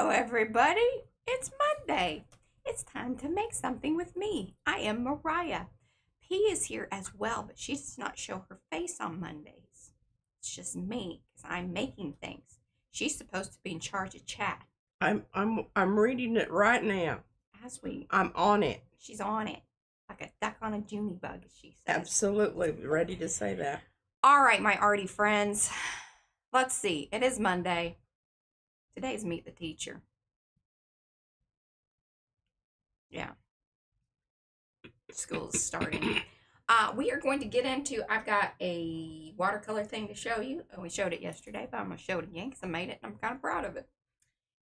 Hello, everybody. It's Monday. It's time to make something with me. I am Mariah. P is here as well, but she does not show her face on Mondays. It's just me because I'm making things. She's supposed to be in charge of chat. I'm reading it right now. I'm on it. She's on it like a duck on a Junky bug, as she says. Absolutely ready to say that. All right, my arty friends. Let's see. It is Monday. Today's Meet the Teacher. Yeah. School is starting. We are going to get into, I've got a watercolor thing to show you. We showed it yesterday, but I'm going to show it again because I made it and I'm kind of proud of it.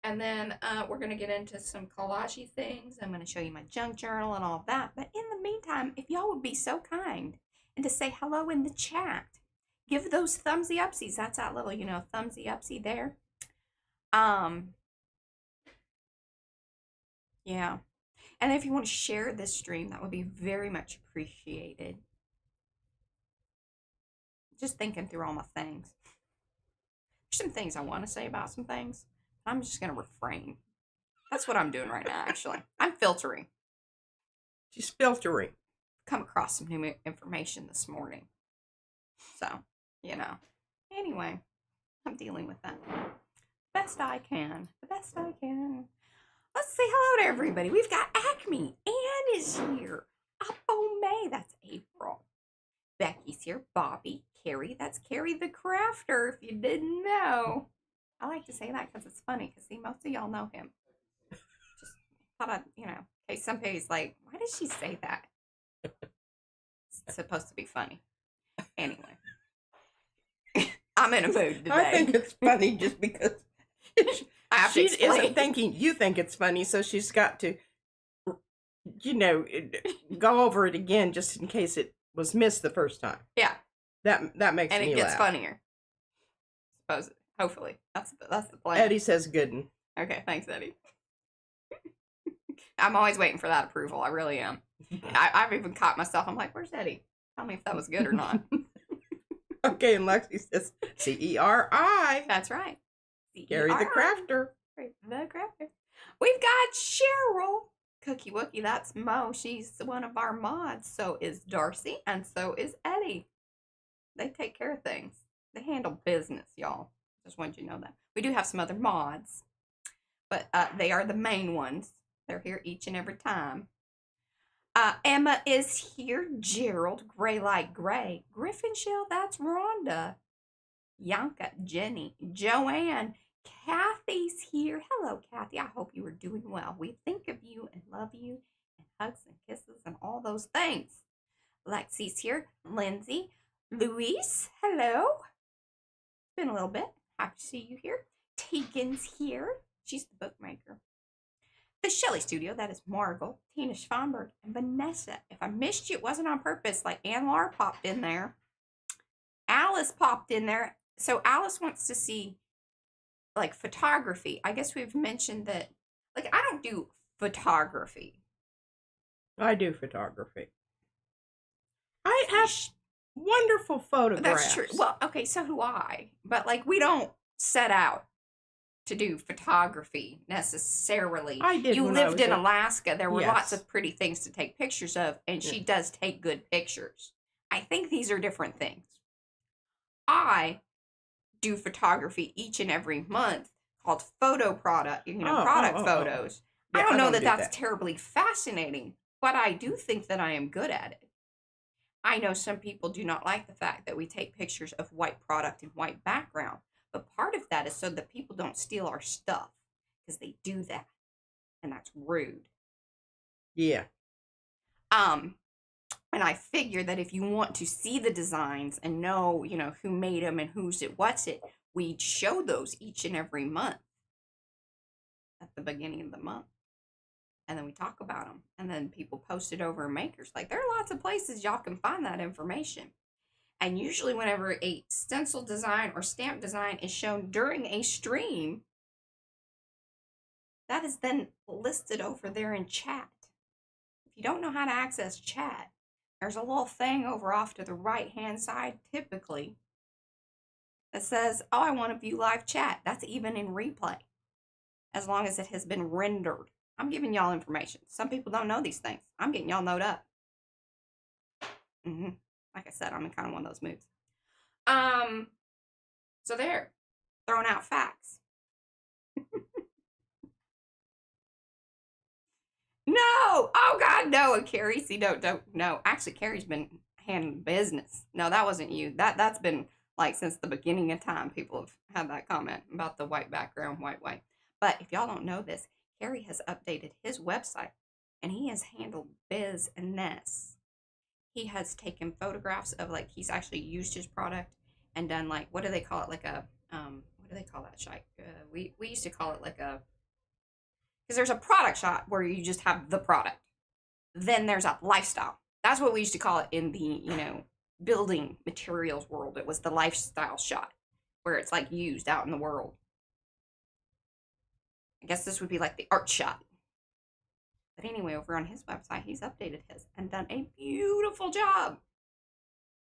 And then we're going to get into some collage things. I'm going to show you my junk journal and all that. But in the meantime, if y'all would be so kind and to say hello in the chat, give those thumbsy upsies. That's that little, thumbsy upsy there. Yeah. And if you want to share this stream, that would be very much appreciated. Just thinking through all my things. There's some things I want to say about some things. I'm just going to refrain. That's what I'm doing right now, actually. I'm filtering. She's filtering. Come across some new information this morning. So, Anyway, I'm dealing with that. Best I can. The best I can. Let's say hello to everybody. We've got Acme. Anne is here. Oppo May. That's April. Becky's here. Bobby. Carrie. That's Carrie the Crafter, if you didn't know. I like to say that because it's funny. Because, see, most of y'all know him. Just thought I'd, in case somebody's like, why did she say that? It's supposed to be funny. Anyway. I'm in a mood today. I think it's funny just because she isn't thinking you think it's funny, so she's got to, go over it again just in case it was missed the first time. Yeah. That makes me laugh. And it gets funnier. Suppose it. Hopefully. That's the plan. Eddie says good one. Okay, thanks, Eddie. I'm always waiting for that approval. I really am. I've even caught myself. I'm like, where's Eddie? Tell me if that was good or not. Okay, and Lexi says C-E-R-I. That's right. Gary the Crafter. The Crafter. We've got Cheryl. Cookie Wookie, that's Mo. She's one of our mods. So is Darcy, and so is Eddie. They take care of things. They handle business, y'all. Just wanted you to know that. We do have some other mods, but they are the main ones. They're here each and every time. Emma is here. Gerald, Gray Like Gray. Griffin Shell, that's Rhonda. Yanka, Jenny, Joanne. Kathy's here. Hello, Kathy. I hope you are doing well. We think of you and love you and hugs and kisses and all those things. Lexi's here. Lindsay. Luis, hello. Been a little bit. Happy to see you here. Tegan's here. She's the bookmaker. The Shelley Studio, that is Margot, Tina Schwamberg, and Vanessa. If I missed you, it wasn't on purpose. Like Ann Laura popped in there. Alice popped in there. So Alice wants to see, like, photography. I guess we've mentioned that, like, I don't do photography. I do photography. I have wonderful photographs. That's true. Well, okay, so do I. But, like, we don't set out to do photography necessarily. I did. You lived in Alaska. There were lots of pretty things to take pictures of, and she does take good pictures. I think these are different things. I do photography each and every month called photo product, product photos. Yeah, I don't know that that's terribly fascinating, but I do think that I am good at it. I know some people do not like the fact that we take pictures of white product and white background. But part of that is so that people don't steal our stuff, because they do that, and that's rude. Yeah. And I figure that if you want to see the designs and know, who made them and who's it, what's it, we show those each and every month at the beginning of the month. And then we talk about them, and then people post it over in Makers. Like, there are lots of places y'all can find that information. And usually whenever a stencil design or stamp design is shown during a stream, that is then listed over there in chat. If you don't know how to access chat, there's a little thing over off to the right-hand side, typically, that says, oh, I want to view live chat. That's even in replay. as long as it has been rendered. I'm giving y'all information. Some people don't know these things. I'm getting y'all knowed up. Like I said, I'm in kind of one of those moods. So there, throwing out facts. No! Oh God, no! And Carrie, see, don't no. Actually, Carrie's been handling business. No, that wasn't you. That's been like since the beginning of time. People have had that comment about the white background, white. But if y'all don't know this, Carrie has updated his website, and he has handled business. He has taken photographs of like he's actually used his product and done like what do they call it? Like a what do they call that shot? We used to call it like a because there's a product shot where you just have the product. Then there's a lifestyle. That's what we used to call it in the, building materials world. It was the lifestyle shot where it's like used out in the world. I guess this would be like the art shot. But anyway, over on his website, he's updated his and done a beautiful job.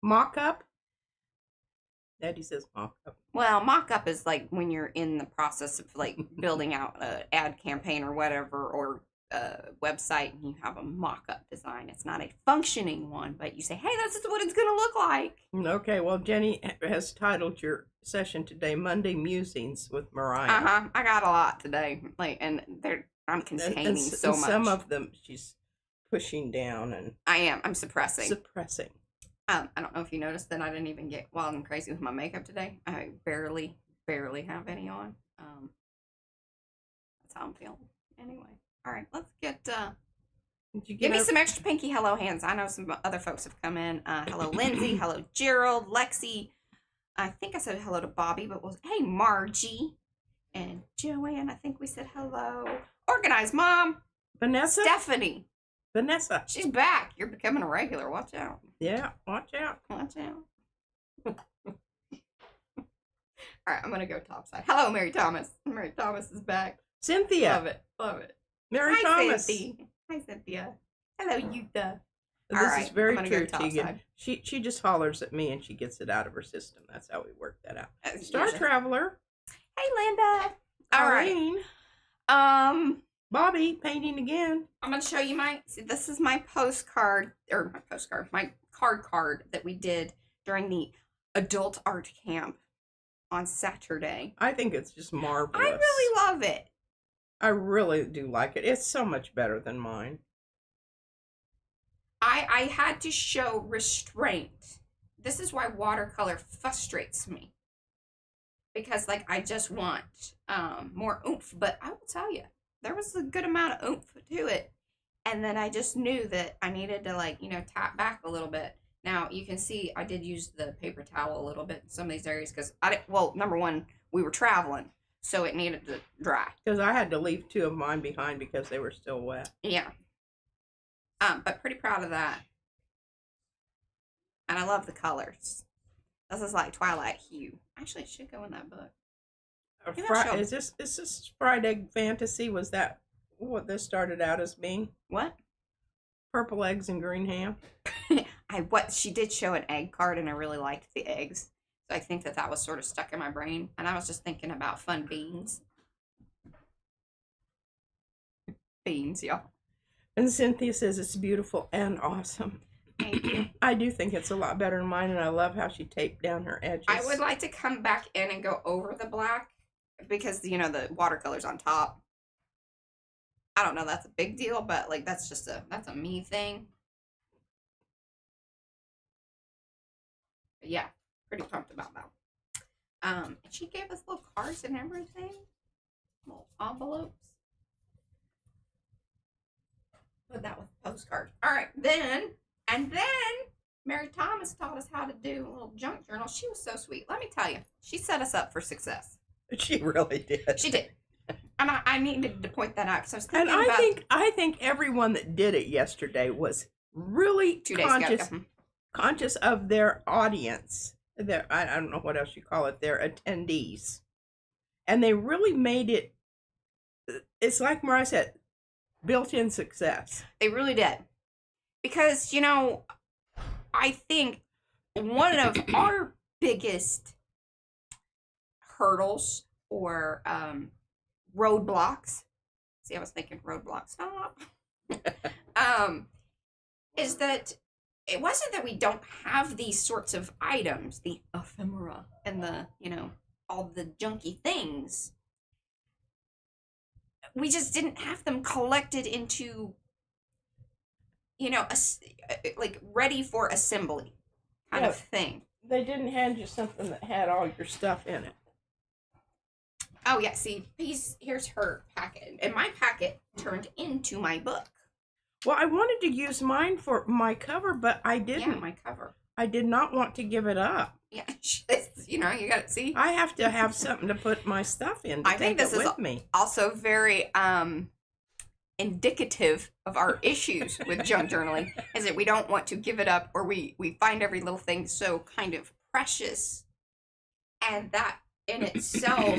Mock-up? Daddy says mock-up. Well, mock-up is like when you're in the process of like building out an ad campaign or whatever, or a website, and you have a mock-up design. It's not a functioning one, but you say, hey, this is what it's going to look like. Okay, well, Jenny has titled your session today, Monday Musings with Mariah. I got a lot today. I'm containing so much. Some of them she's pushing down and... I'm suppressing. I don't know if you noticed that I didn't even get wild and crazy with my makeup today. I barely have any on. That's how I'm feeling. Anyway, all right, let's get. Give me some extra pinky hello hands. I know some other folks have come in. Hello, Lindsay. Hello, Gerald. Lexi. I think I said hello to Bobby, but hey, Margie and Joanne. I think we said hello. Organized Mom. Vanessa. Stephanie. Vanessa. She's back. You're becoming a regular. Watch out. Yeah, watch out. Watch out. All right, I'm going to go topside. Hello, Mary Thomas. Mary Thomas is back. Cynthia. Love it. Mary Thomas. Hi, Cynthia. Hello, Yuta. This is very true, Tegan. She just hollers at me and she gets it out of her system. That's how we work that out. Star Traveler. Hey, Linda. All right. Bobby, painting again. I'm going to show you this is my my card that we did during the adult art camp on Saturday. I think it's just marvelous. I really love it. I really do like it. It's so much better than mine. I had to show restraint. This is why watercolor frustrates me. Because, I just want more oomph. But I will tell you, there was a good amount of oomph to it. And then I just knew that I needed to, tap back a little bit. Now, you can see I did use the paper towel a little bit in some of these areas because, number one, we were traveling, so it needed to dry. Because I had to leave 2 of mine behind because they were still wet. Yeah. But pretty proud of that. And I love the colors. This is like Twilight hue. Actually, it should go in that book. Is this Fried Egg Fantasy? Was that what this started out as being? What? Purple eggs and green ham. She did show an egg card, and I really liked the eggs. So I think that was sort of stuck in my brain. And I was just thinking about fun beans. Beans, y'all. And Cynthia says it's beautiful and awesome. Thank you. I do think it's a lot better than mine, and I love how she taped down her edges. I would like to come back in and go over the black because, the watercolor's on top. I don't know, that's a big deal, but, that's a me thing. But yeah, pretty pumped about that. And she gave us little cards and everything. Little envelopes. Put that with a postcard. All right, then Mary Thomas taught us how to do a little junk journal. She was so sweet. Let me tell you, she set us up for success. She really did. She did. And I needed to point that out because I was thinking I think everyone that did it yesterday was really 2 days ago. Conscious of their audience. I don't know what else you call it, their attendees. And they really made it, it's like Mariah said, built-in success. They really did. Because, I think one of our biggest hurdles or roadblocks. See, I was thinking roadblocks. Stop. Is that it wasn't that we don't have these sorts of items, the ephemera and the, all the junky things. We just didn't have them collected into, like ready for assembly kind of thing. They didn't hand you something that had all your stuff in it. Oh, yeah. See, here's her packet. And my packet turned into my book. Well, I wanted to use mine for my cover, but I didn't. Yeah, my cover. I did not want to give it up. Yeah, you got to see. I have to have something to put my stuff in to I think this is me. Also very indicative of our issues with junk journaling, is that we don't want to give it up, or we find every little thing so kind of precious, and that in itself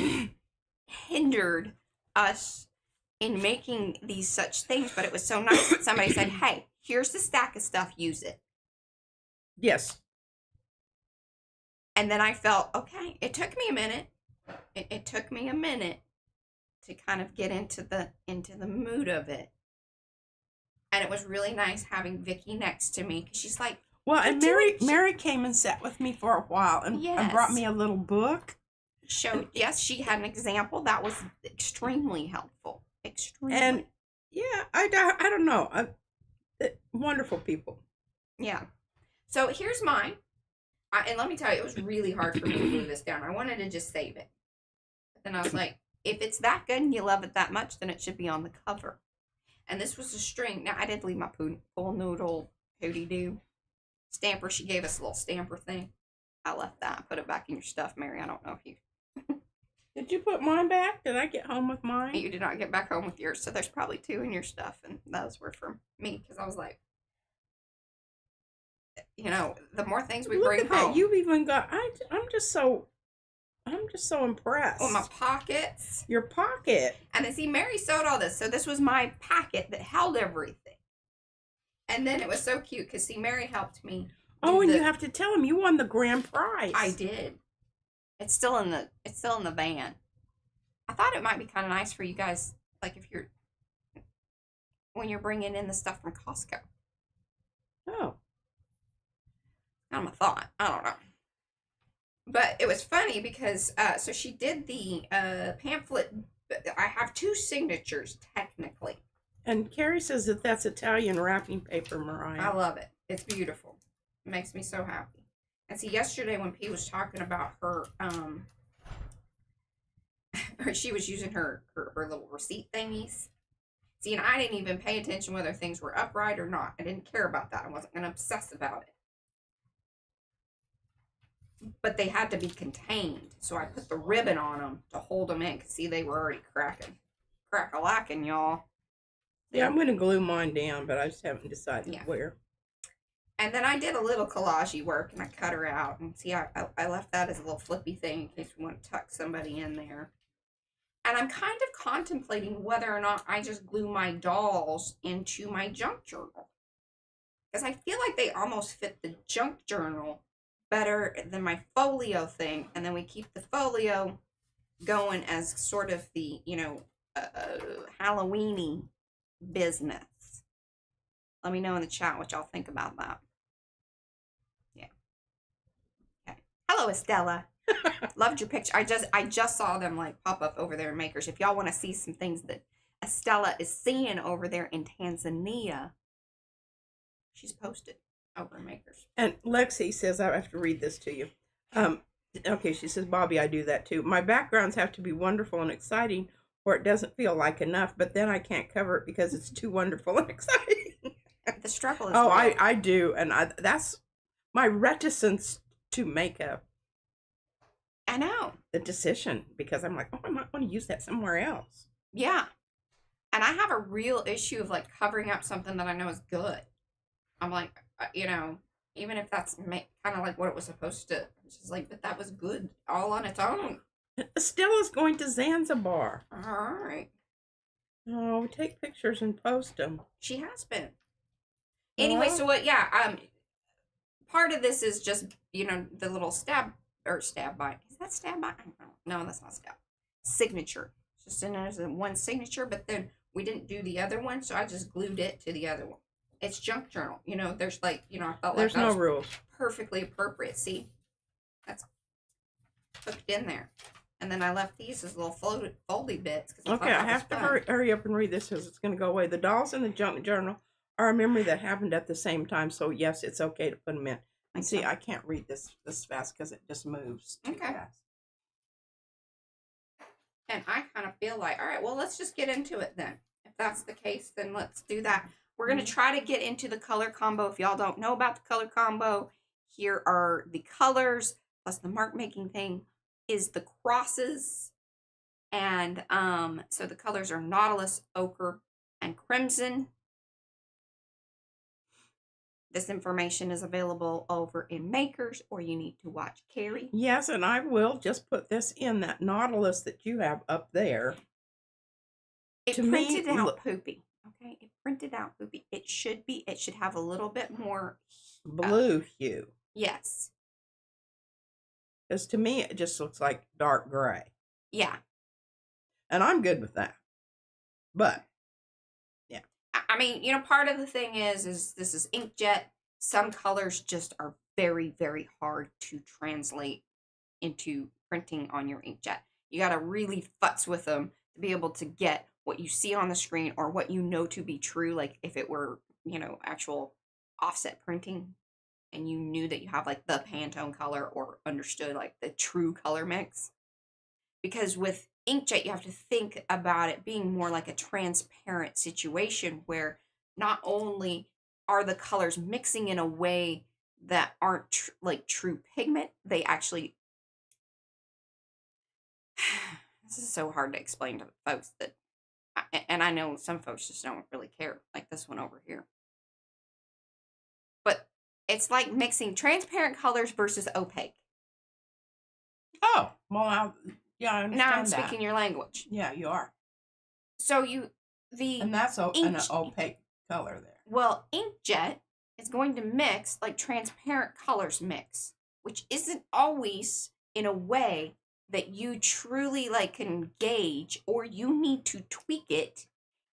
hindered us in making these such things. But it was so nice that somebody said, hey, here's the stack of stuff, use it. Yes. And then I felt, okay, it took me a minute. It took me a minute to kind of get into the mood of it. And it was really nice having Vicky next to me, because she's like, well, and Mary came and sat with me for a while and brought me a little book. Yes, she had an example that was extremely helpful. Extremely. And yeah, I don't know. Wonderful people. Yeah. So here's mine. And let me tell you, it was really hard for me to glue this down. I wanted to just save it. But then I was like, if it's that good and you love it that much, then it should be on the cover. And this was a string. Now, I did leave my pool noodle hootie doo stamper. She gave us a little stamper thing. I left that. I put it back in your stuff, Mary. I don't know if you... Did you put mine back? Did I get home with mine? You did not get back home with yours. So there's probably 2 in your stuff. And those were from me, because I was like, the more things we bring home. That. You've even got, I'm just so impressed. Oh, my pockets. Your pocket. And then see, Mary sewed all this. So this was my packet that held everything. And then it was so cute because see, Mary helped me. Oh, and you have to tell them you won the grand prize. I did. It's still in the van. I thought it might be kind of nice for you guys, like when you're bringing in the stuff from Costco. Oh. Kind of a thought. I don't know. But it was funny because, so she did the pamphlet. I have 2 signatures, technically. And Carrie says that that's Italian wrapping paper, Mariah. I love it. It's beautiful. It makes me so happy. And see, yesterday when P was talking about her, she was using her little receipt thingies. See, and I didn't even pay attention whether things were upright or not. I didn't care about that. I wasn't going to obsess about it. But they had to be contained. So I put the ribbon on them to hold them in. Because, see, they were already crack-a-lacking, y'all. Yeah, I'm going to glue mine down, but I just haven't decided where. And then I did a little collage work, and I cut her out. And see, I left that as a little flippy thing in case we want to tuck somebody in there. And I'm kind of contemplating whether or not I just glue my dolls into my junk journal. Because I feel like they almost fit the junk journal better than my folio thing. And then we keep the folio going as sort of the, Halloween-y business. Let me know in the chat what y'all think about that. Yeah. Okay. Hello, Estella. Loved your picture. I just saw them like pop up over there in Makers. If y'all want to see some things that Estella is seeing over there in Tanzania, she's posted over in Makers. And Lexi says, I have to read this to you. Okay, she says, Bobby, I do that too. My backgrounds have to be wonderful and exciting, or it doesn't feel like enough, but then I can't cover it because it's too wonderful and exciting. The struggle is real. I do, and that's my reticence to make I know. the decision, because I'm like, I might want to use that somewhere else. Yeah. And I have a real issue of like covering up something that I know is good. I'm like, even if that's kind of like what it was supposed to, it's just like, but that was good all on its own. Stella's going to Zanzibar. All right. Oh, take pictures and post them. She has been. Anyway, so what? Yeah. Part of this is just the little stab bite. Is that stab bite? I don't know. No, that's not stab. Signature. just in as a one signature, but then we didn't do the other one, so I just glued it to the other one. It's junk journal. You know, there's like, you know, I felt like There's that no was rules. perfectly appropriate. See, that's hooked in there. And then I left these as little foldy bits. Okay, I have to hurry up and read this because it's going to go away. The dolls in the junk journal are a memory that happened at the same time. So yes, it's okay to put them in. And see, I can't read this fast because it just moves too fast. And I kind of feel like, all right, well, let's just get into it then. If that's the case, then let's do that. We're going to try to get into the color combo. If y'all don't know about the color combo, here are the colors, plus the mark making thing is the crosses. And so the colors are Nautilus, Ochre, and Crimson. This information is available over in Makers, or you need to watch Carrie. Yes, and I will just put this in that Nautilus that you have up there. It printed out poopy. Okay, it printed out poopy. It should have a little bit more blue hue. Yes. Because to me, it just looks like dark gray. Yeah. And I'm good with that. But, yeah. I mean, you know, part of the thing is this is inkjet. Some colors just are very, very hard to translate into printing on your inkjet. You got to really futz with them to be able to get what you see on the screen or what you know to be true. Like if it were, you know, actual offset printing and you knew that you have like the Pantone color or understood like the true color mix. Because with inkjet, you have to think about it being more like a transparent situation where not only are the colors mixing in a way that aren't like true pigment, they actually this is so hard to explain to folks that, and I know some folks just don't really care, like this one over here. But it's like mixing transparent colors versus opaque. Oh, well, yeah, I understand now I'm speaking your language. Yeah, you are. So and that's an opaque color there. Well, inkjet is going to mix like transparent colors mix, which isn't always in a way that you truly like can gauge, or you need to tweak it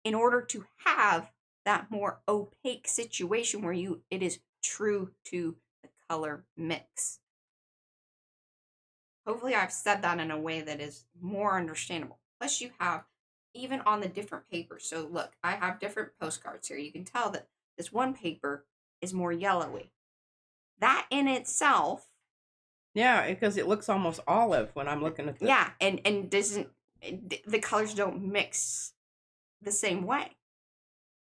in order to have that more opaque situation where it is true to the color mix. Hopefully I've said that in a way that is more understandable. Plus you have, even on the different papers. So look, I have different postcards here. You can tell that this one paper is more yellowy. That in itself. Yeah, because it looks almost olive when I'm looking at this. Yeah, and the colors don't mix the same way.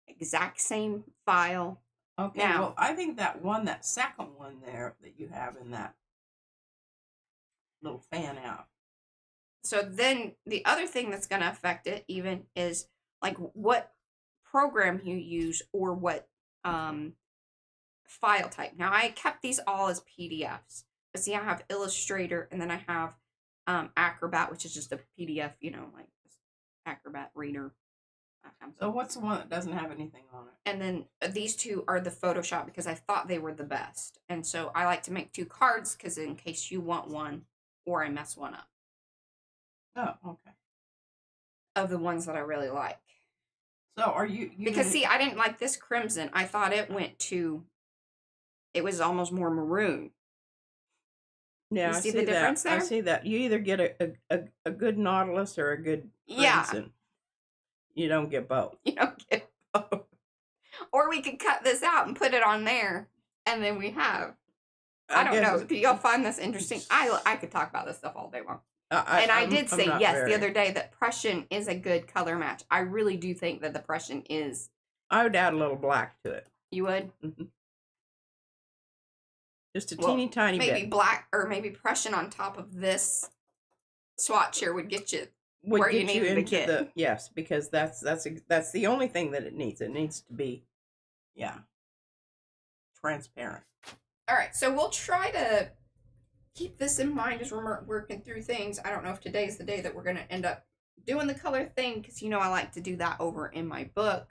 Exact same file. Okay, now, well, I think that second one there that you have in that little fan out. So then the other thing that's going to affect it even is like what program you use or what file type. Now I kept these all as PDFs, but see I have Illustrator and then I have Acrobat, which is just a PDF, you know, like Acrobat Reader. So what's the one that doesn't have anything on it? And then these two are the Photoshop because I thought they were the best. And so I like to make 2 cards because in case you want one or I mess one up. Oh, okay. Of the ones that I really like. So are you because see, I didn't like this crimson. I thought it was almost more maroon. Yeah, you see the difference there? I see that. You either get a good Nautilus or a good crimson. Yeah. You don't get both. You don't get both. Or we could cut this out and put it on there, and then we have. I don't know. Do y'all find this interesting? I could talk about this stuff all day long. I did say yes the other day that Prussian is a good color match. I really do think that the Prussian is. I would add a little black to it. You would? Mm-hmm. Just a teeny tiny bit. Maybe black or maybe Prussian on top of this swatch here would get you where you need to get. Yes, because that's the only thing that it needs. It needs to be, transparent. All right, so we'll try to keep this in mind as we're working through things. I don't know if today's the day that we're going to end up doing the color thing because, you know, I like to do that over in my book,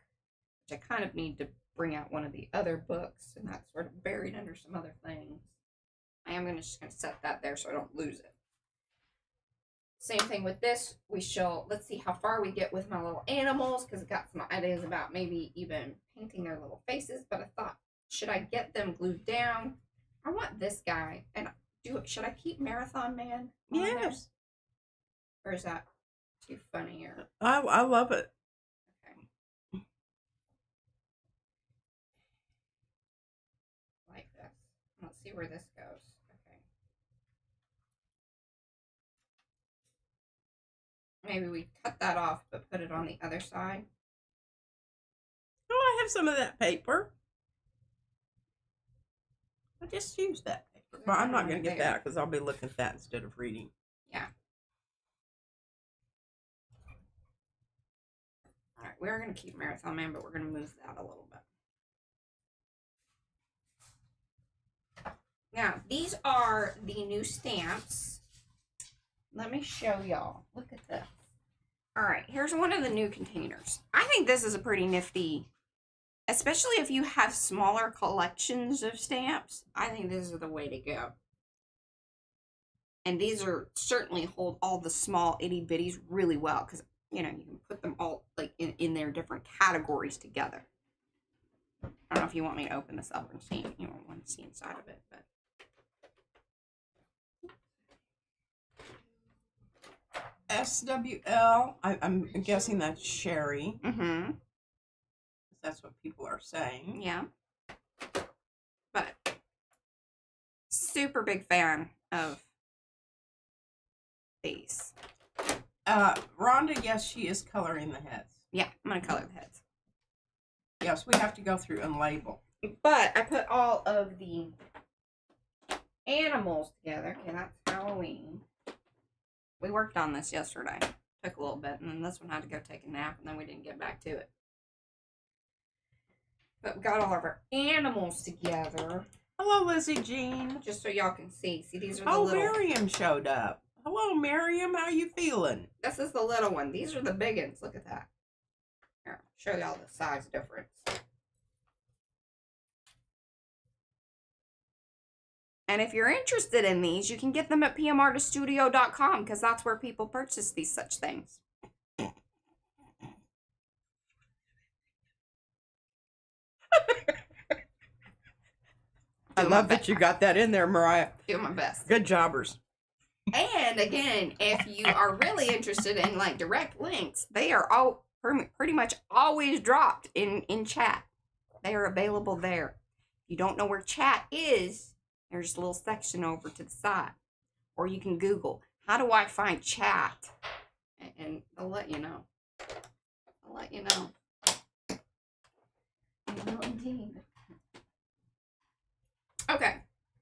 which I kind of need to bring out one of the other books, and that's sort of buried under some other things. I am just going to set that there so I don't lose it. Same thing with this. Let's see how far we get with my little animals, because I got some ideas about maybe even painting their little faces. But I thought, should I get them glued down? I want this guy. And should I keep Marathon Man on there? Yes. Or is that too funny? Or I love it. okay. Like this. Let's see where this goes. Maybe we cut that off, but put it on the other side. Oh, I have some of that paper. I just use that paper. But I'm not going to get that because I'll be looking at that instead of reading. Yeah. All right, we're going to keep Marathon Man, but we're going to move that a little bit. Now, these are the new stamps. Let me show y'all. Look at this. All right, here's one of the new containers. I think this is a pretty nifty, especially if you have smaller collections of stamps. I think this is the way to go. And these are certainly hold all the small itty bitties really well, because you know you can put them all like in their different categories together. I don't know if you want me to open this up and see. You don't want to see inside of it, but. SWL. I'm guessing that's Sherry. Mm-hmm. That's what people are saying. Yeah. But super big fan of these. Rhonda, yes, she is coloring the heads. Yeah, I'm gonna color the heads. Yes, we have to go through and label. But I put all of the animals together. Okay, that's Halloween. We worked on this yesterday. Took a little bit, and then this one had to go take a nap, and then we didn't get back to it. But we got all of our animals together. Hello, Lizzie Jean. Just so y'all can see. See, these are the little... Miriam showed up. Hello, Miriam. How you feeling? This is the little one. These are the big ones. Look at that. Here, I'll show y'all the size difference. And if you're interested in these, you can get them at pmartiststudio.com because that's where people purchase these such things. I love that you got that in there, Mariah. Doing my best. Good jobbers. And again, if you are really interested in like direct links, they are all pretty much always dropped in chat. They are available there. If you don't know where chat is, there's a little section over to the side. Or you can Google, how do I find chat? And they'll let you know. I'll let you know. Indeed. Okay,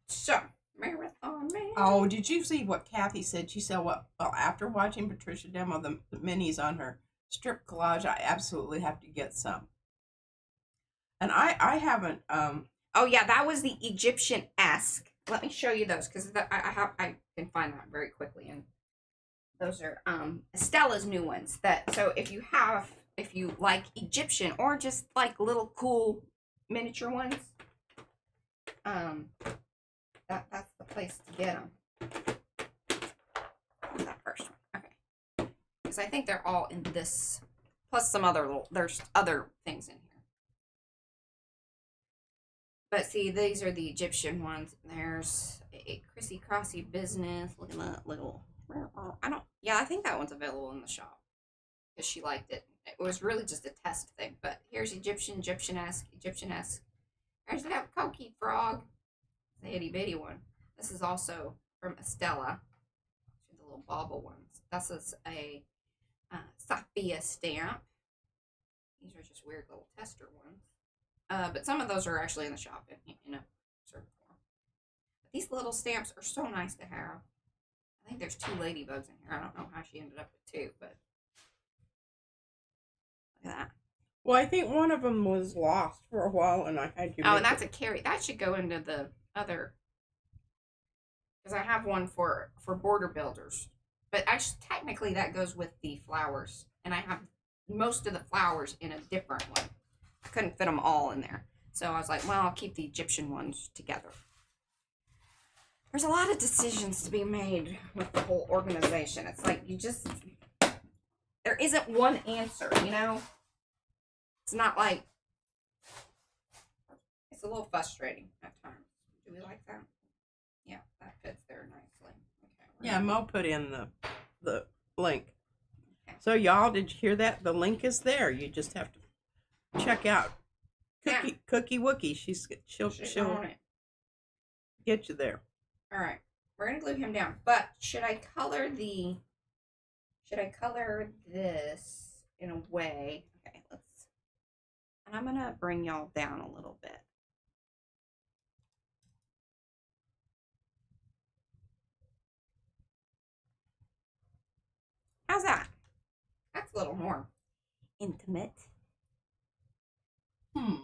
so Marathon Man. Oh, did you see what Kathy said? She said, well, after watching Patricia demo the minis on her strip collage, I absolutely have to get some. And I haven't. Oh yeah, that was the Egyptian-esque. Let me show you those because I can find that very quickly, and those are Stella's new ones. So if you like Egyptian or just like little cool miniature ones, that's the place to get them. That first one, okay, because I think they're all in this, plus some other there's other things in here. But see, these are the Egyptian ones. There's a Chrissy Crossy Business. Look at that little. I think that one's available in the shop because she liked it. It was really just a test thing. But here's Egyptian-esque. There's that Coquille Frog, the itty bitty one. This is also from Estella. The little bauble ones. This is a Sophia stamp. These are just weird little tester ones. But some of those are actually in the shop in a certain form. But these little stamps are so nice to have. I think there's 2 ladybugs in here. I don't know how she ended up with 2, but look at that. Well, I think one of them was lost for a while, and I had you. Oh, and that's a carry. That should go into the other. Because I have one for border builders. But actually, technically, that goes with the flowers. And I have most of the flowers in a different one. I couldn't fit them all in there. So I was like, well, I'll keep the Egyptian ones together. there's a lot of decisions to be made with the whole organization. It's like there isn't one answer, you know? It's not like, it's a little frustrating at times. Do we like that? Yeah, that fits there nicely. Okay. Yeah, Mo put in the link. Okay. So y'all, did you hear that? The link is there. You just have to check out Cookie Wookie. She'll on it. Get you there. All right, we're gonna glue him down. But should I color this in a way? Okay, and I'm gonna bring y'all down a little bit. How's that? That's a little more intimate. So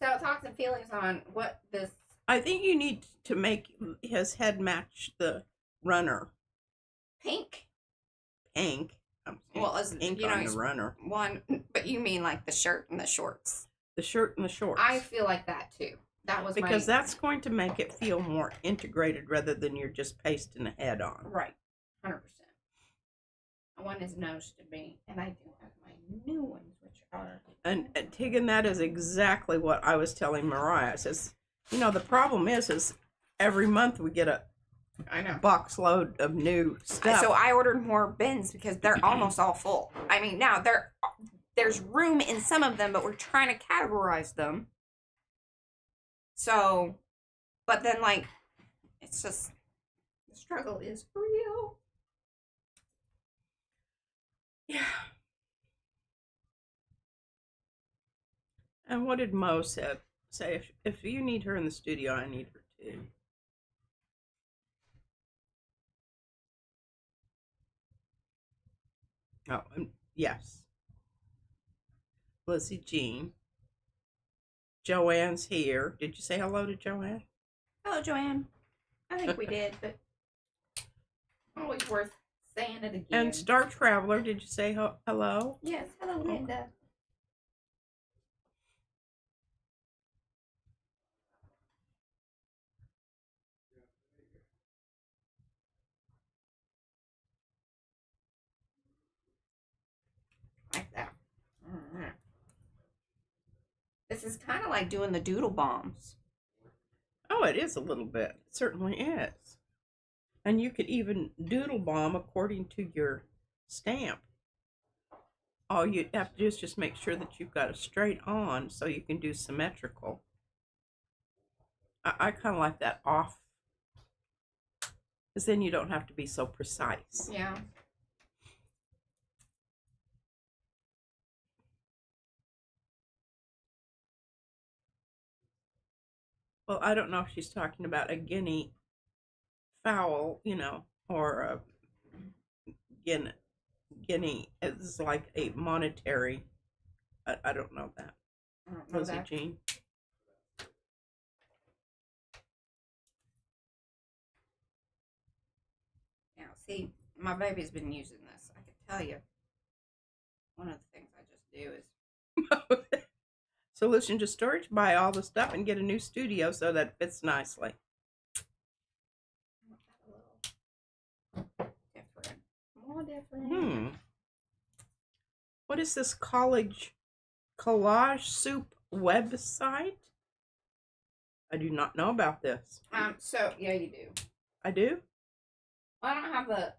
thoughts and feelings on what this. I think you need to make his head match the runner. Pink. Well, as ink on the runner. But you mean like the shirt and the shorts? The shirt and the shorts. I feel like that too. That was because that's going to make it feel more integrated rather than you're just pasting a head on. Right, 100%. I want his nose to be, and I do have my new ones, which are. And Tegan, that is exactly what I was telling Mariah. I says, you know, the problem is every month we get a box load of new stuff. So I ordered more bins because they're almost all full. I mean, now there's room in some of them, but we're trying to categorize them. So, but then like, it's just, the struggle is real. Yeah. And what did Mo say? If you need her in the studio, I need her too. Oh, yes. Lizzie Jean. Joanne's here. Did you say hello to Joanne? Hello, Joanne. I think we did, but always worth saying it again. And Star Traveler, did you say hello? Yes, hello, Linda. Like that. Mm-hmm. This is kind of like doing the doodle bombs. Oh, it is a little bit. It certainly is. And you could even doodle bomb according to your stamp. All you have to do is just make sure that you've got it straight on so you can do symmetrical. I kind of like that off, because then you don't have to be so precise. Yeah. Well, I don't know if she's talking about a guinea fowl, you know, or a guinea is like a monetary. I don't know that. Lizzie Jean. Now, see, my baby's been using this. I can tell you. One of the things I just do is Solution to storage, buy all the stuff and get a new studio so that it fits nicely. Different. More different. What is this collage soup website? I do not know about this. So yeah, you do. I do? I don't have the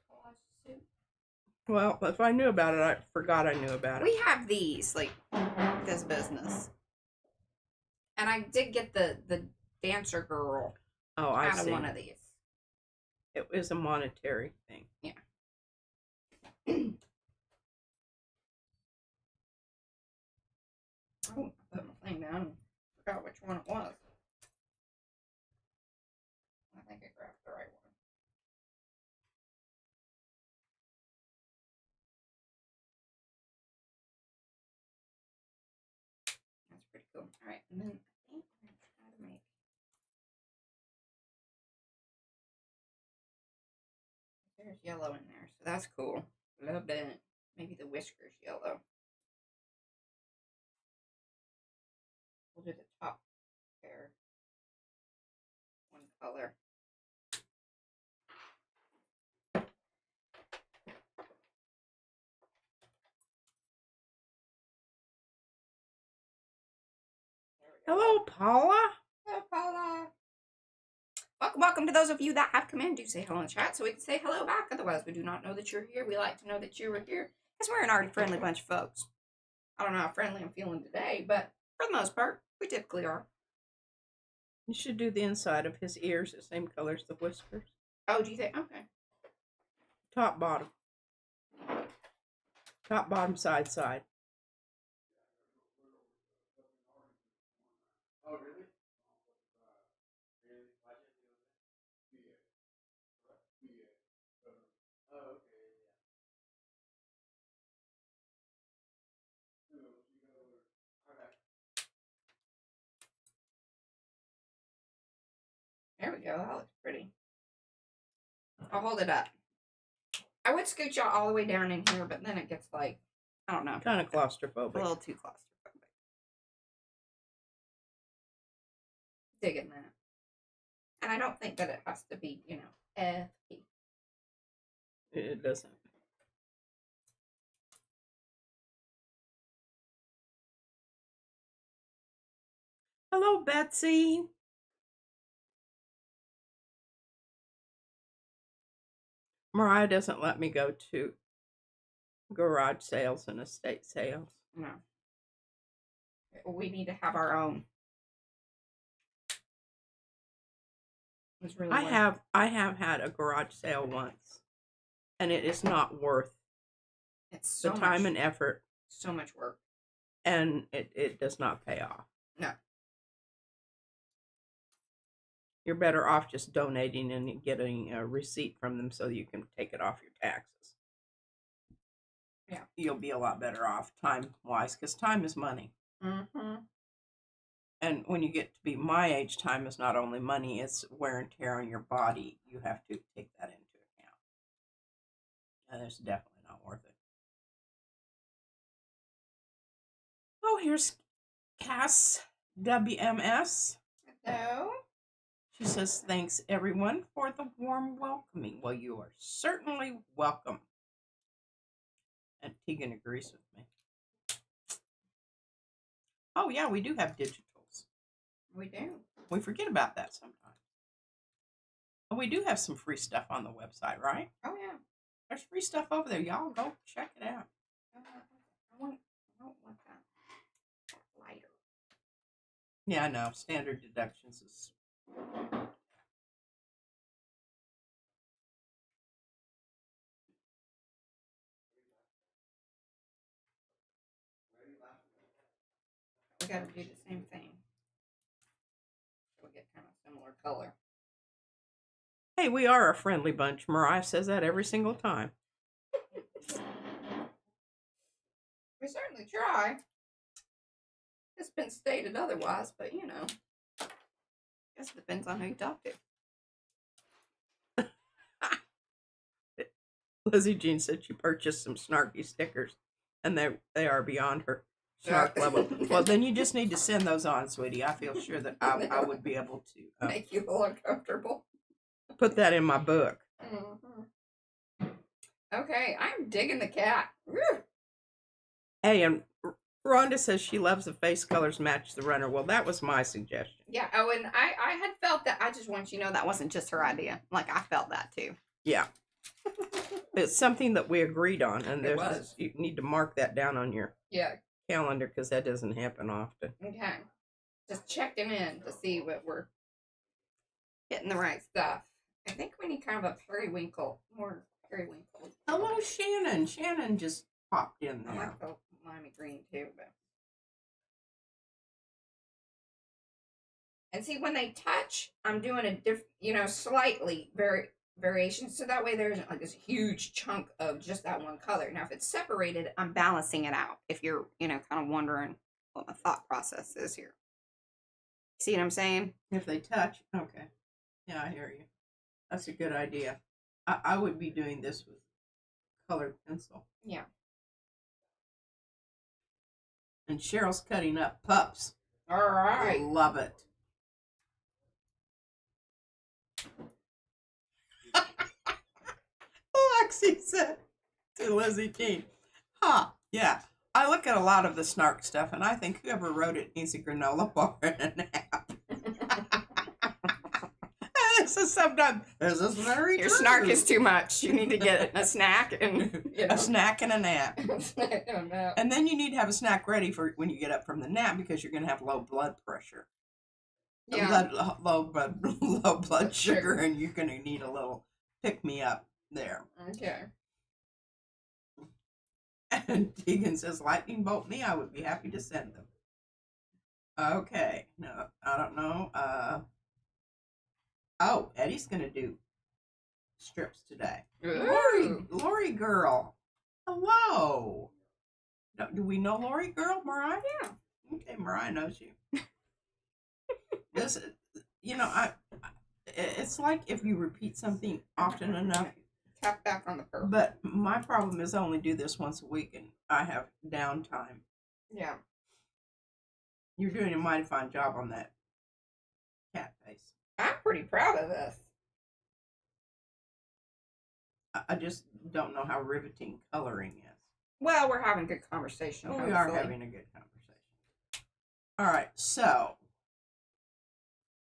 collage soup. Well, if I knew about it, I forgot I knew about it. We have these, like, this business. And I did get the dancer girl out of one of these. It was a monetary thing. Yeah. Oh, I put my thing down and forgot which one it was. I think I grabbed the right one. That's pretty cool. All right, and then I think I'm going to try to make. There's yellow in there, so that's cool. A little bit, maybe the whiskers yellow. We'll do the top there. Hello, Paula. Hello, Paula. Welcome to those of you that have come in. Do say hello in the chat so we can say hello back. Otherwise, we do not know that you're here. We like to know that you were here because we're an already friendly bunch of folks. I don't know how friendly I'm feeling today, but for the most part, we typically are. You should do the inside of his ears the same color as the whiskers. Oh, do you think? Okay. Top, bottom. Top, bottom, side, side. There we go. That looks pretty. I'll hold it up. I would scoot y'all all the way down in here, but then it gets like, I don't know. Kind of claustrophobic. A little too claustrophobic. Digging that. And I don't think that it has to be, you know, FP. It doesn't. Hello, Betsy. Mariah doesn't let me go to garage sales and estate sales. No. We need to have our own. It's really I have had a garage sale once, and it is not worth it's so the time much, and effort, so much work, and it does not pay off. No. You're better off just donating and getting a receipt from them so you can take it off your taxes. Yeah. You'll be a lot better off time-wise, because time is money. Mm-hmm. And when you get to be my age, time is not only money, it's wear and tear on your body. You have to take that into account. And it's definitely not worth it. Oh, here's Cass WMS. Hello. She says, thanks everyone for the warm welcoming. Well, you are certainly welcome. And Tegan agrees with me. Oh, yeah, we do have digitals. We do. We forget about that sometimes. And we do have some free stuff on the website, right? Oh, yeah. There's free stuff over there. Y'all go check it out. I don't want that lighter. Yeah, I know. Standard deductions is... We got to do the same thing. So we get kind of similar color. Hey, we are a friendly bunch. Mariah says that every single time. We certainly try. It's been stated otherwise, but you know. I guess it depends on who you talk to. Lizzie Jean said she purchased some snarky stickers, and they are beyond her snark level. Well, then you just need to send those on, sweetie. I feel sure that I would be able to make you a little uncomfortable. Put that in my book. Mm-hmm. Okay, I'm digging the cat. Woo! Hey, and Rhonda says she loves the face colors match the runner. Well, that was my suggestion. Yeah, oh, and I had felt that. I just want you to know that wasn't just her idea. Like, I felt that too. Yeah. It's something that we agreed on, and you need to mark that down on your calendar because that doesn't happen often. Okay. Just checking in to see what we're getting the right stuff. I think we need kind of a periwinkle, more periwinkle. Hello, Shannon. Shannon just popped in there. I like the limey green too, but. And see, when they touch, I'm doing a different, slightly variation. So that way there isn't like this huge chunk of just that one color. Now, if it's separated, I'm balancing it out. If you're, kind of wondering what my thought process is here. See what I'm saying? If they touch, okay. Yeah, I hear you. That's a good idea. I would be doing this with colored pencil. Yeah. And Cheryl's cutting up pups. All right. I love it. Lexi said to Lizzie Jean, yeah, I look at a lot of the snark stuff, and I think whoever wrote it needs a granola bar and a nap. So sometimes this is very Your true. snark is too much. You need to get a snack and a snack and a nap. Oh, no. And then you need to have a snack ready for when you get up from the nap because you're going to have low blood pressure. Yeah. Low blood sugar, and you're going to need a little pick me up there. Okay. And Tegan says, lightning bolt me, I would be happy to send them. Okay. No, I don't know. Oh, Eddie's going to do strips today. Lori girl. Hello. Do we know Lori girl, Mariah? Yeah. Okay, Mariah knows you. This, it's like if you repeat something often enough. Tap back on the purple. But my problem is I only do this once a week, and I have downtime. Yeah. You're doing a mighty fine job on that cat face. I'm pretty proud of this. I just don't know how riveting coloring is. Well, we're having good conversation. Well, we are having a good conversation. All right, so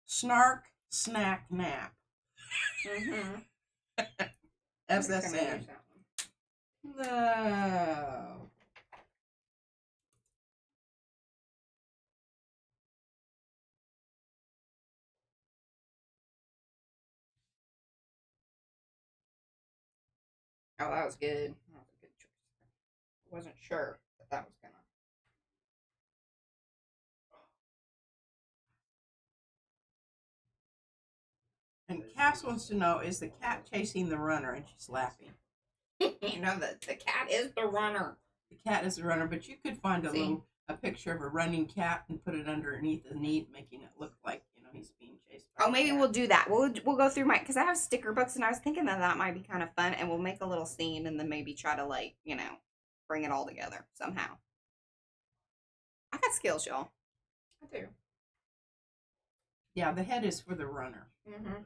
snark, snack, nap. Mm-hmm. SSN. No. Oh, that was good. That was a good choice. I wasn't sure that was gonna. And Cass wants to know, is the cat chasing the runner? And she's laughing. You know that the cat is the runner. The cat is the runner, but you could find a picture of a running cat and put it underneath the knee, making it look like he's being chased by. Oh, maybe we'll do that. We'll go through because I have sticker books, and I was thinking that might be kind of fun, and we'll make a little scene, and then maybe try to bring it all together somehow. I got skills, y'all. I do. Yeah, the head is for the runner. Mm-hmm.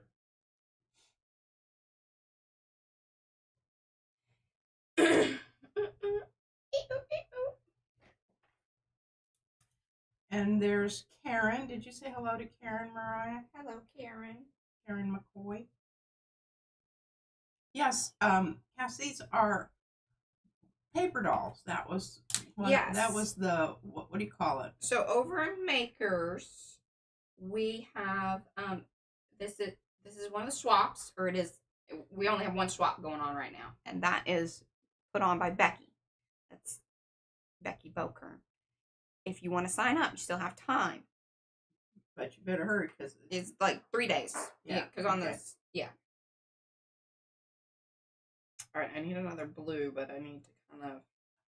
And there's Karen. Did you say hello to Karen, Mariah? Hello, Karen. Karen McCoy. Yes, Cass, these are paper dolls. That was yes. That was the what do you call it? So over in Makers, we have this is one of the swaps, or it is. We only have one swap going on right now, and that is put on by Becky. That's Becky Bokern. If you want to sign up, you still have time. But you better hurry because it's like 3 days. Yeah. Because on this, yeah. All right, I need another blue, but I need to kind of.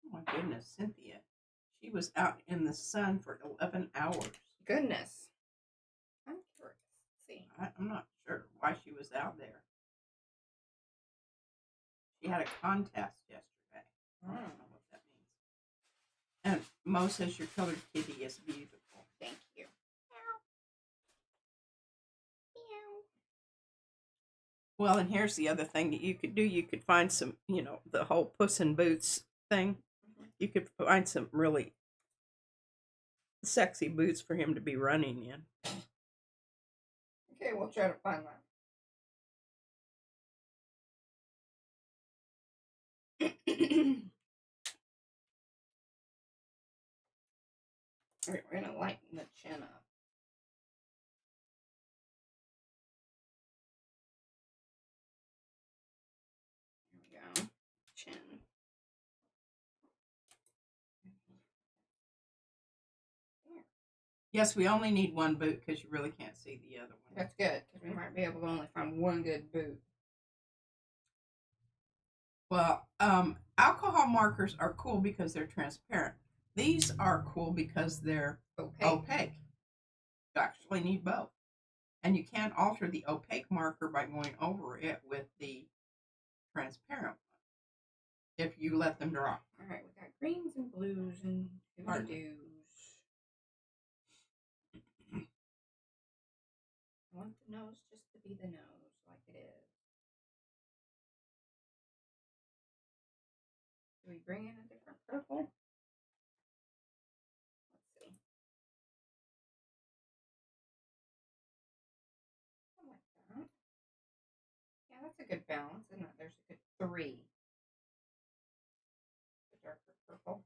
Oh my goodness, Cynthia! She was out in the sun for 11 hours. Goodness. I'm curious. Let's see. I'm not sure why she was out there. She had a contest yesterday. I don't know what that means. And Mo says your colored kitty is beautiful. Thank you. Well, and here's the other thing that you could do. You could find some, the whole Puss in Boots thing. Mm-hmm. You could find some really sexy boots for him to be running in. Okay, we'll try to find that. Alright, we're gonna lighten the chin up. There we go. Chin. Yes, we only need one boot because you really can't see the other one. That's good, because we might be able to only find one good boot. Well, alcohol markers are cool because they're transparent. These are cool because they're opaque. You actually need both. And you can't alter the opaque marker by going over it with the transparent one if you let them dry. All right, we got greens and blues and doos. I want the nose just to be the nose, like it is. Do we bring in a different purple? good balance, isn't it? There's a good 3. The darker purple.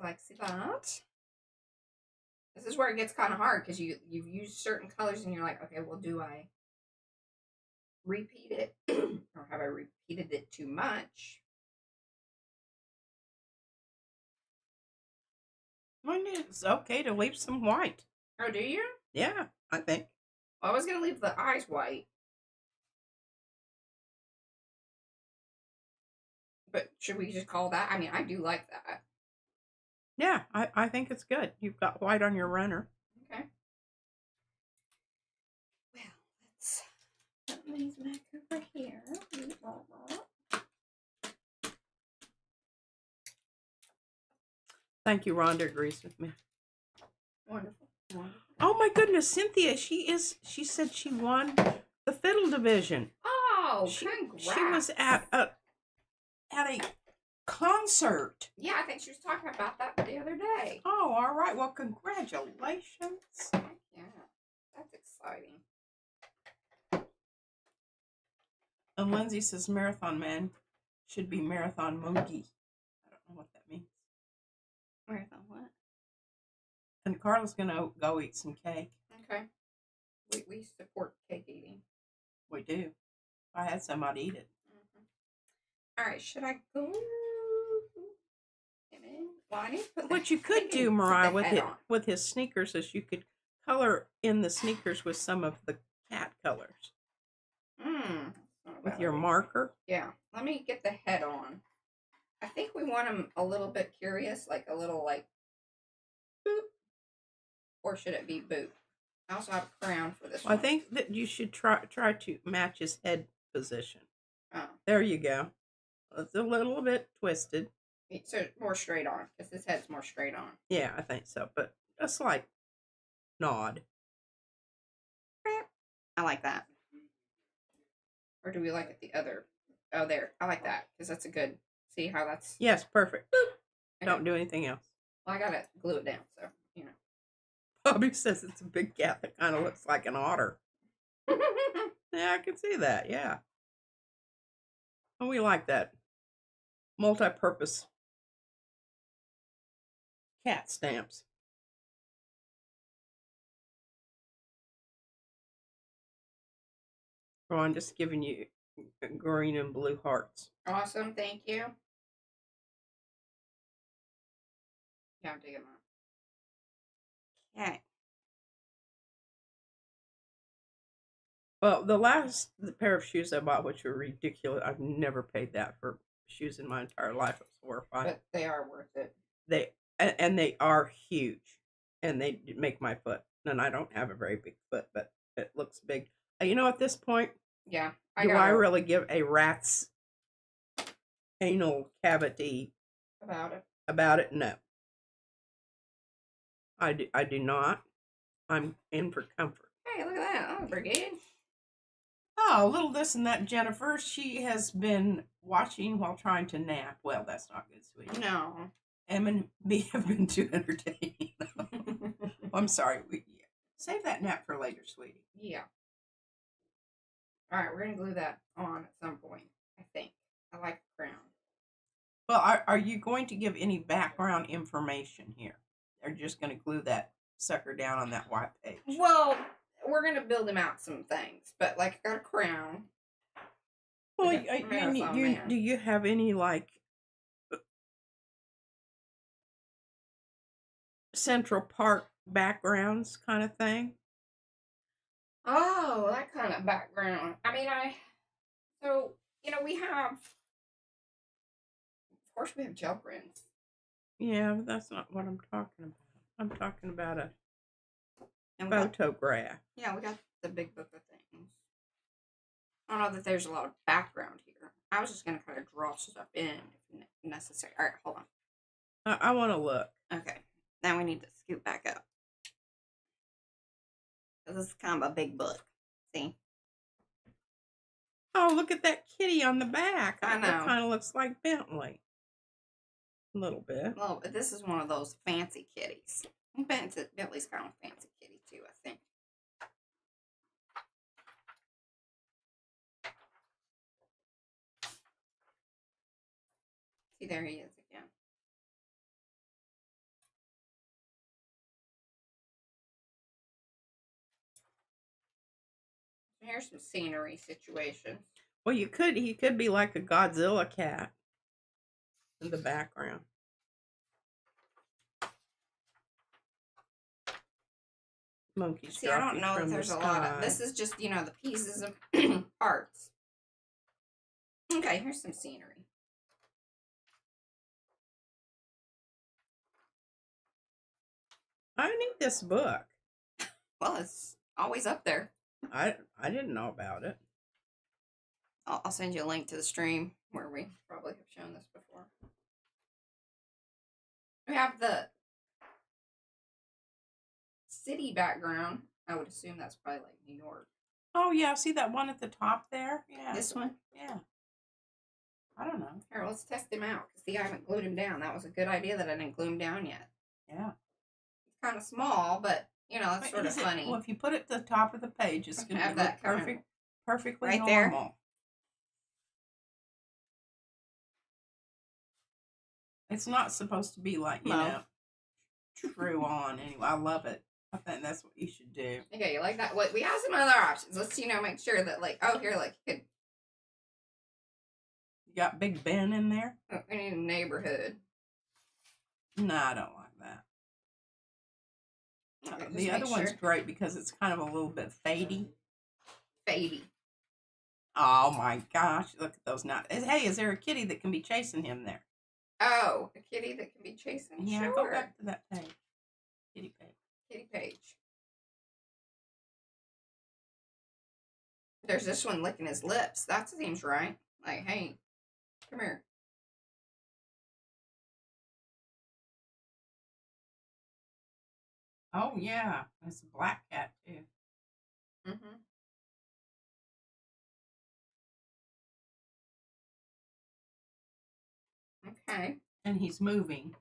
Likesy that. This is where it gets kind of hard because you've used certain colors and you're like, okay, well, do I repeat it or have I repeated it too much? Well, it's okay to leave some white. Oh, do you? Yeah, I think. Well, I was gonna leave the eyes white, but should we just call that? I mean, I do like that. Yeah, I think it's good. You've got white on your runner. Okay. Well, let's put these back over here. Thank you, Rhonda agrees with me. Wonderful. Wonderful. Oh my goodness, Cynthia, she said she won the fiddle division. Oh, congrats. She was at a concert. Yeah, I think she was talking about that the other day. Oh, all right. Well, congratulations. Yeah, that's exciting. And Lindsay says Marathon Man should be Marathon Monkey. I don't know what that means. Marathon what? And Carla's going to go eat some cake. Okay. We support cake eating. We do. If I had some, I'd eat it. All right, should I go? Well, I need to put what you could do, Mariah, with his sneakers is you could color in the sneakers with some of the cat colors. With your marker. Yeah. Let me get the head on. I think we want him a little bit curious, like a little like boop. Or should it be boop? I also have a crown for this one. I think that you should try to match his head position. Oh. There you go. It's a little bit twisted. So more straight on, because his head's more straight on. Yeah, I think so. But a slight nod. I like that. Or do we like it the other? Oh, there. I like that, because that's a good... See how that's... Yes, perfect. Boop. Okay. Don't do anything else. Well, I got to glue it down, so, you know. Bobby says it's a big cat that kind of looks like an otter. Yeah, I can see that, yeah. And we like that multi-purpose cat stamps. Oh, I'm just giving you green and blue hearts. Awesome, thank you. Yeah, I'm digging that. Okay. Well, the pair of shoes I bought, which were ridiculous, I've never paid that for shoes in my entire life. It was horrifying. But they are worth it. They are huge, and they make my foot. And I don't have a very big foot, but it looks big. You know, at this point, yeah, do I really give a rat's anal cavity about it? No, I do not. I'm in for comfort. Hey, look at that! That was pretty good. Oh, a little this and that, Jennifer. She has been watching while trying to nap. Well, that's not good, sweetie. No. Em and me have been too entertaining. I'm sorry. Save that nap for later, sweetie. Yeah. All right, we're going to glue that on at some point, I think. I like the crown. Well, are you going to give any background information here? Or just going to glue that sucker down on that white page? Well, we're going to build him out some things, but like I got a crown. Well, do you have any like Central Park backgrounds kind of thing? Oh, that kind of background. I mean, so, you know, we have, of course we have gel prints. Yeah, but that's not what I'm talking about. I'm talking about a photograph. Yeah, we got the big book of things. I don't know that there's a lot of background here. I was just going to kind of draw stuff in if necessary. All right, hold on. I want to look. Okay, now we need to scoot back up. This is kind of a big book. See? Oh, look at that kitty on the back. I know. It kind of looks like Bentley. A little bit. Well, but this is one of those fancy kitties. Bentley's kind of a fancy kitty too, I think. See, there he is again. Here's some scenery situations. Well, he could be like a Godzilla cat in the background. Monkeys See, I don't dropping know if from the there's a lot of. sky. This is just, you know, the pieces of parts. Okay, here's some scenery. I need this book. Well, it's always up there. I didn't know about it. I'll send you a link to the stream where we probably have shown this before. We have the city background. I would assume that's probably like New York. Oh yeah, see that one at the top there? Yeah. This one? Yeah. I don't know. Here, let's test him out. See, I haven't glued him down. That was a good idea that I didn't glue him down yet. Yeah. It's kind of small, but, you know, it's sort of funny. Well, if you put it at the top of the page, it's going to have look that perfectly right normal. there. It's not supposed to be like, you know, true on. Anyway, I love it. I think that's what you should do. Okay, you like that? Well, we have some other options. Let's, you know, make sure that, like, oh, here, like, you got Big Ben in there? Oh, we need a neighborhood. No, I don't like that. Okay, the other one's great because it's kind of a little bit fadey. Fadey. Oh my gosh, look at those now. Hey, is there a kitty that can be chasing him there? Oh, a kitty that can be chasing? Yeah, sure. Go back to that page. Kitty page. Kitty page. There's this one licking his lips. That seems right. Like, hey, come here. Oh yeah, it's a black cat too. Mm-hmm. Okay. And he's moving.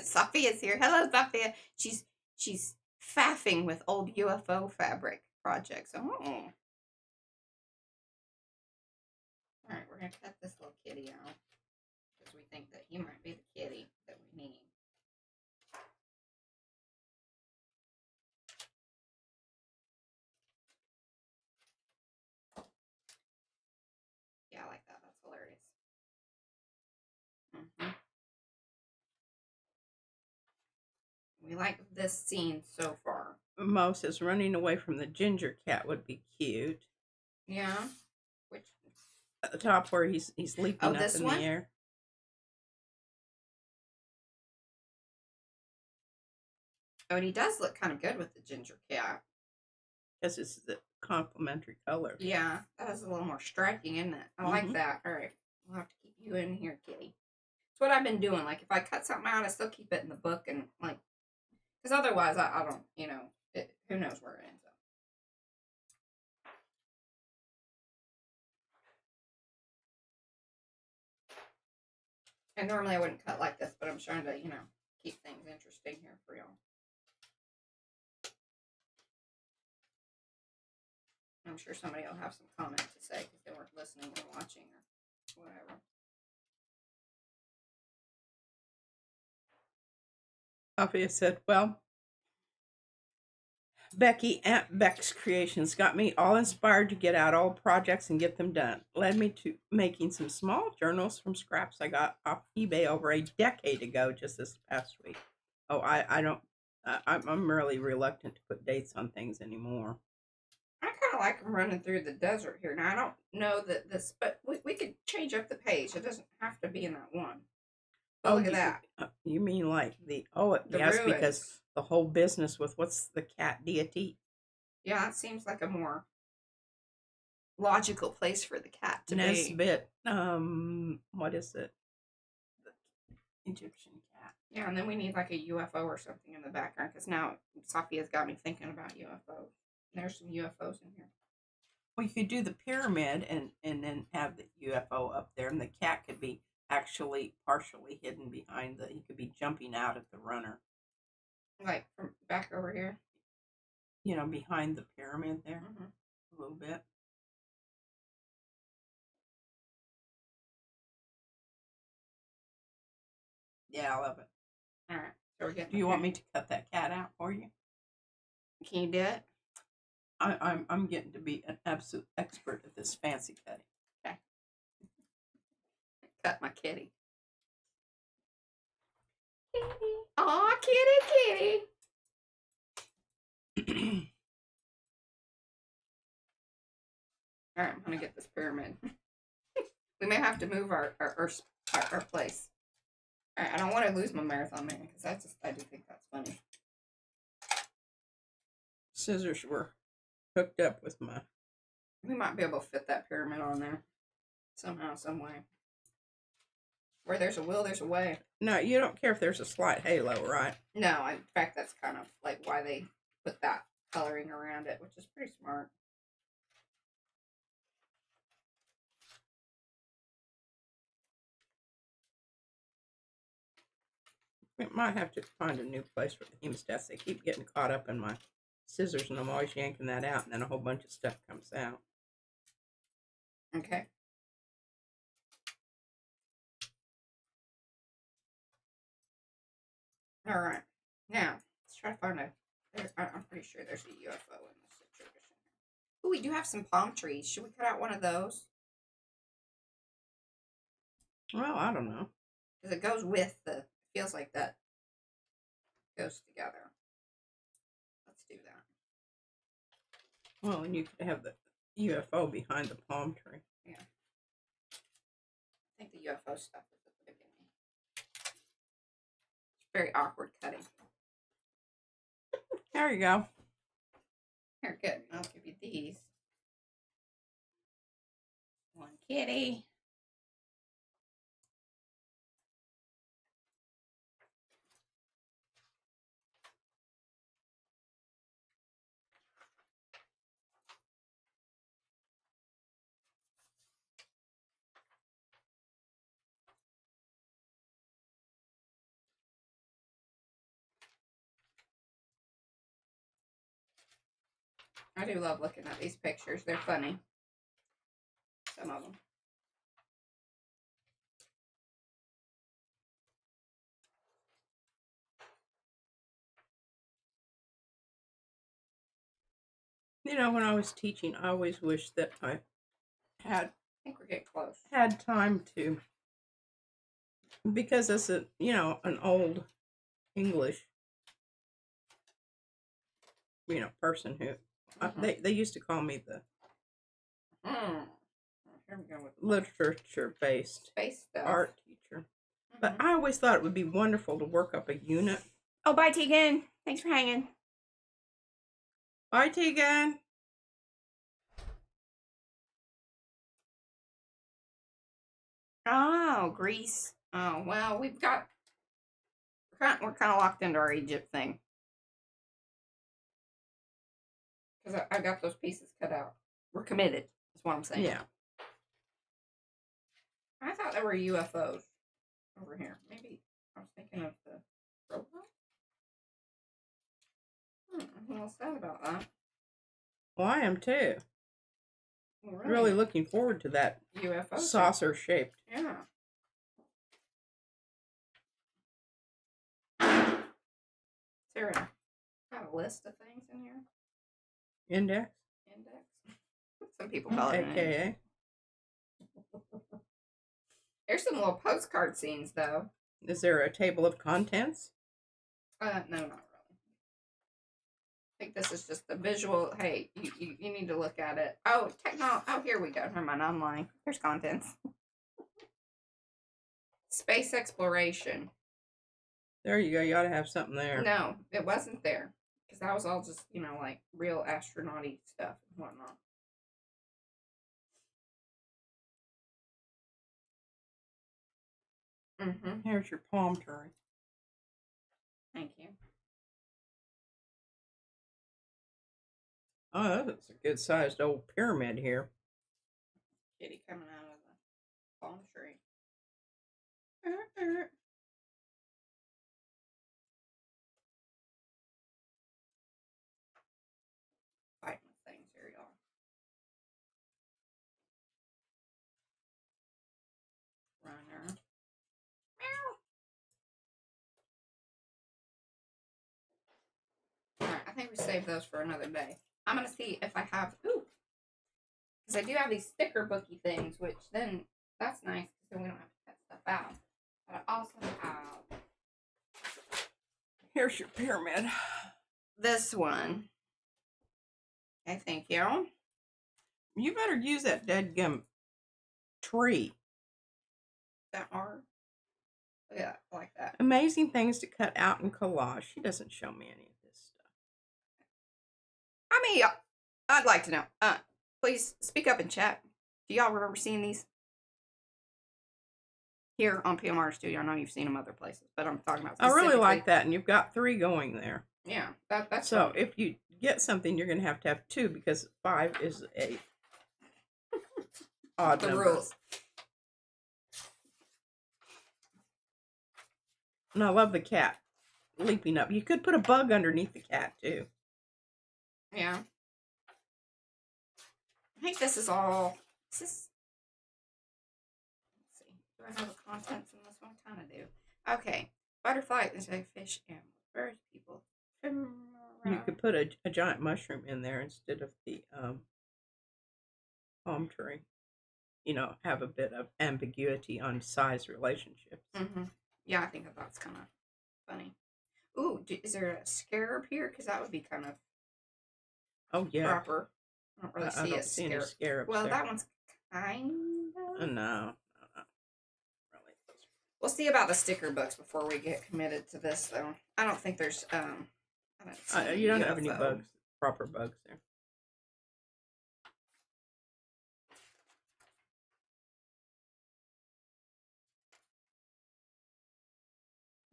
Sophia's here. Hello, Sophia. She's faffing with old UFO fabric projects. Oh. All right, we're gonna cut this little kitty out because we think that he might be the kitty that we need. Yeah, I like that. That's hilarious. We like this scene so far. Mo says running away from the ginger cat would be cute. Yeah. Which? At the top where he's leaping up in the air. Oh, and he does look kind of good with the ginger cat. Because it's the complementary color. Yeah, that is a little more striking, isn't it? I like that. All right, we'll have to keep you in here, kitty. It's what I've been doing. Like, if I cut something out, I still keep it in the book, and like, because otherwise, I don't, you know, who knows where it ends up. And normally I wouldn't cut like this, but I'm trying to, you know, keep things interesting here for y'all. I'm sure somebody will have some comment to say because they weren't listening or watching or whatever. Sophia said, well, Becky at Beck's Creations got me all inspired to get out old projects and get them done. Led me to making some small journals from scraps I got off eBay over a decade ago just this past week. Oh, I'm really reluctant to put dates on things anymore. I kind of like them running through the desert here. Now, I don't know that this, but we could change up the page. It doesn't have to be in that one. But look at that. You mean like the yes, ruins. Because the whole business with what's the cat deity? Yeah, it seems like a more logical place for the cat to Nesbit, what is it? The Egyptian cat. Yeah, and then we need like a UFO or something in the background because now Sophia's got me thinking about UFOs. There's some UFOs in here. Well, you could do the pyramid and then have the UFO up there, and the cat could be actually partially hidden behind he could be jumping out at the runner. Like from back over here? You know, behind the pyramid there. A little bit. Yeah, I love it. All right. So we're getting. Do you want me to cut that cat out for you? Can you do it? I'm getting to be an absolute expert at this fancy cutting. Okay. Cut my kitty. Kitty. Aw, kitty, kitty. All right, I'm gonna get this pyramid. We may have to move our place. All right, I don't want to lose my marathon man because I do think that's funny. Scissors were hooked up with my. We might be able to fit that pyramid on there somehow, some way. Where there's a will, there's a way. No, you don't care if there's a slight halo, right? No, in fact, that's kind of like why they put that coloring around it, which is pretty smart. We might have to find a new place for the hemostats. They keep getting caught up in my scissors, and I'm always yanking that out, and then a whole bunch of stuff comes out. Okay. All right. Now, let's try to find a... I'm pretty sure there's a UFO in this situation. Oh, we do have some palm trees. Should we cut out one of those? Well, I don't know. Because it goes with the... Feels like that goes together. Let's do that. Well, and you could have the UFO behind the palm tree. Yeah. I think the UFO stuff is at the beginning. It's very awkward cutting. There you go. Here, good. I'll give you these. One kitty. I do love looking at these pictures. They're funny. Some of them. You know, when I was teaching, I always wished that I had I think we're getting close. had time to, because as a, you know, an old English, you know, person who they used to call me the Here we go with literature-based space stuff. art teacher. But I always thought it would be wonderful to work up a unit. Oh, bye, Tegan. Thanks for hanging. Bye, Tegan. Oh, Greece. Oh, well, we're kind of locked into our Egypt thing. Because I got those pieces cut out. We're committed, is what I'm saying. Yeah. I thought there were UFOs over here. Maybe I was thinking of the robot. I'm a little sad about that. Well, I am too. Well, Really looking forward to that UFO saucer shaped. Yeah. Is there got a list of things in here? Index? Index? Some people call it AKA. There's some little postcard scenes, though. Is there a table of contents? No, not really. I think this is just the visual. Hey, you need to look at it. Oh, Oh, here we go. Never mind. Online. There's contents. Space exploration. There you go. You ought to have something there. No, it wasn't there. Because that was all just, like real astronaut-y stuff and whatnot. Here's your palm tree. Thank you. Oh, that's a good sized old pyramid here. Kitty coming out of the palm tree. Fighting with things, here y'all. I think we saved those for another day. I'm going to see if I have, ooh, because I do have these sticker booky things, which then, that's nice, because then we don't have to cut stuff out. But I also have Here's your pyramid. this one. Okay, thank you. You better use that deadgum tree. That hard. Look at that, I like that. Amazing things to cut out in collage. She doesn't show me any of this stuff. How many y'all, I'd like to know. Please speak up in chat. Do y'all remember seeing these? Here on PMR Studio. I know you've seen them other places, but I'm talking about I really like that, and you've got 3 going there. Yeah, that's so fun. If you get something, you're going to have 2 because 5 is a odd the number. rules. And I love the cat leaping up. You could put a bug underneath the cat too. Yeah. I think this is all. Let's see. Do I have the contents in this one? Kind of do. Okay. Butterfly is a fish and birds people. You could put a giant mushroom in there instead of the palm tree. You know, have a bit of ambiguity on size relationships. Mm-hmm. Yeah, I think that's kind of funny. Ooh, is there a scarab here? Because that would be kind of proper. I don't really see a scarab. Any scarabs well, there. That one's kind of. No. Really. We'll see about the sticker books before we get committed to this, though. I don't think there's you don't have any bugs, proper bugs there.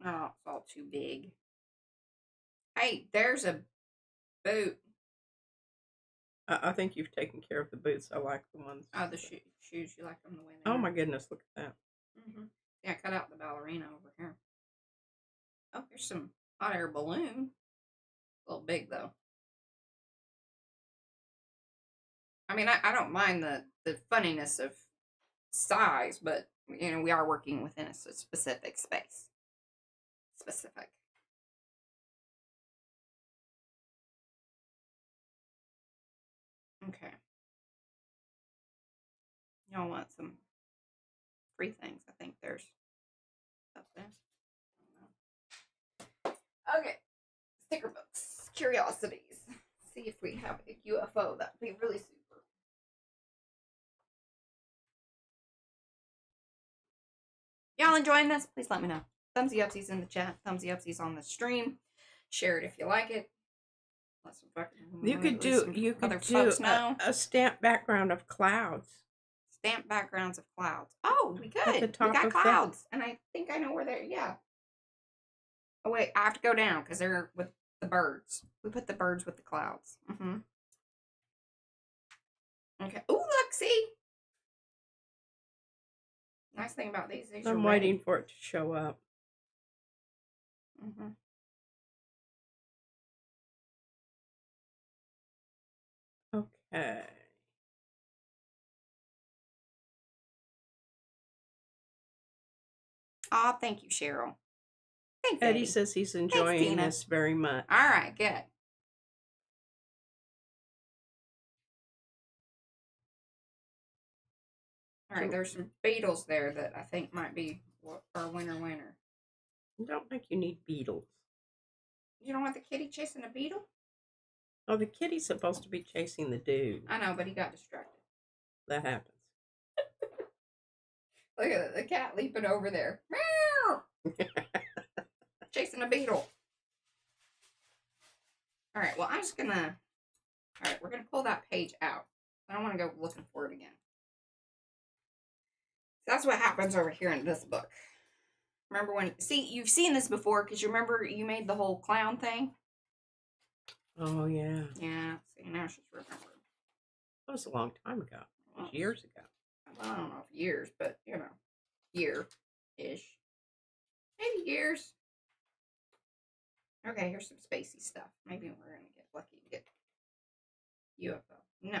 Oh, it's all too big. Hey, there's a boot. I think you've taken care of the boots. I like the ones. Oh, the shoes. You like them the way they are. Oh my goodness, look at that. Mm-hmm. Yeah, cut out the ballerina over here. Oh, here's some hot air balloon. A little big, though. I mean, I don't mind the funniness of size, but, you know, we are working within a specific space. Specific. Okay. Y'all want some free things? I think there's up there. Okay. Sticker books. Curiosities. See if we have a UFO. That would be really super. Y'all enjoying this? Please let me know. Thumbsy upsies in the chat. Thumbsy upsies on the stream. Share it if you like it. You could do a stamp background of clouds. Stamp backgrounds of clouds. Oh, we could. At the top we got of clouds, and I think I know where they're. Yeah. Oh wait, I have to go down because they're with the birds. We put the birds with the clouds. Mm-hmm. Okay. Oh, look, see. Nice thing about these I'm waiting for it to show up. Mm-hmm. Okay. Aw, thank you, Cheryl. Thanks, Eddie says he's enjoying this very much. All right, good. All right, there's some beetles there that I think might be our winner. I don't think you need beetles. You don't want the kitty chasing a beetle? Oh, the kitty's supposed to be chasing the dude. I know, but he got distracted. That happens. Look at the cat leaping over there. Meow! Chasing a beetle. All right, well, I'm just gonna... All right, we're gonna pull that page out. I don't want to go looking for it again. That's what happens over here in this book. Remember when... See, you've seen this before, because you remember you made the whole clown thing? Oh, yeah. Yeah, see, now she's remembered. That was a long time ago. It was years ago. Well, I don't know if years, but, you know, year-ish. Maybe years. Okay, here's some spacey stuff. Maybe we're going to get lucky and get UFO. No.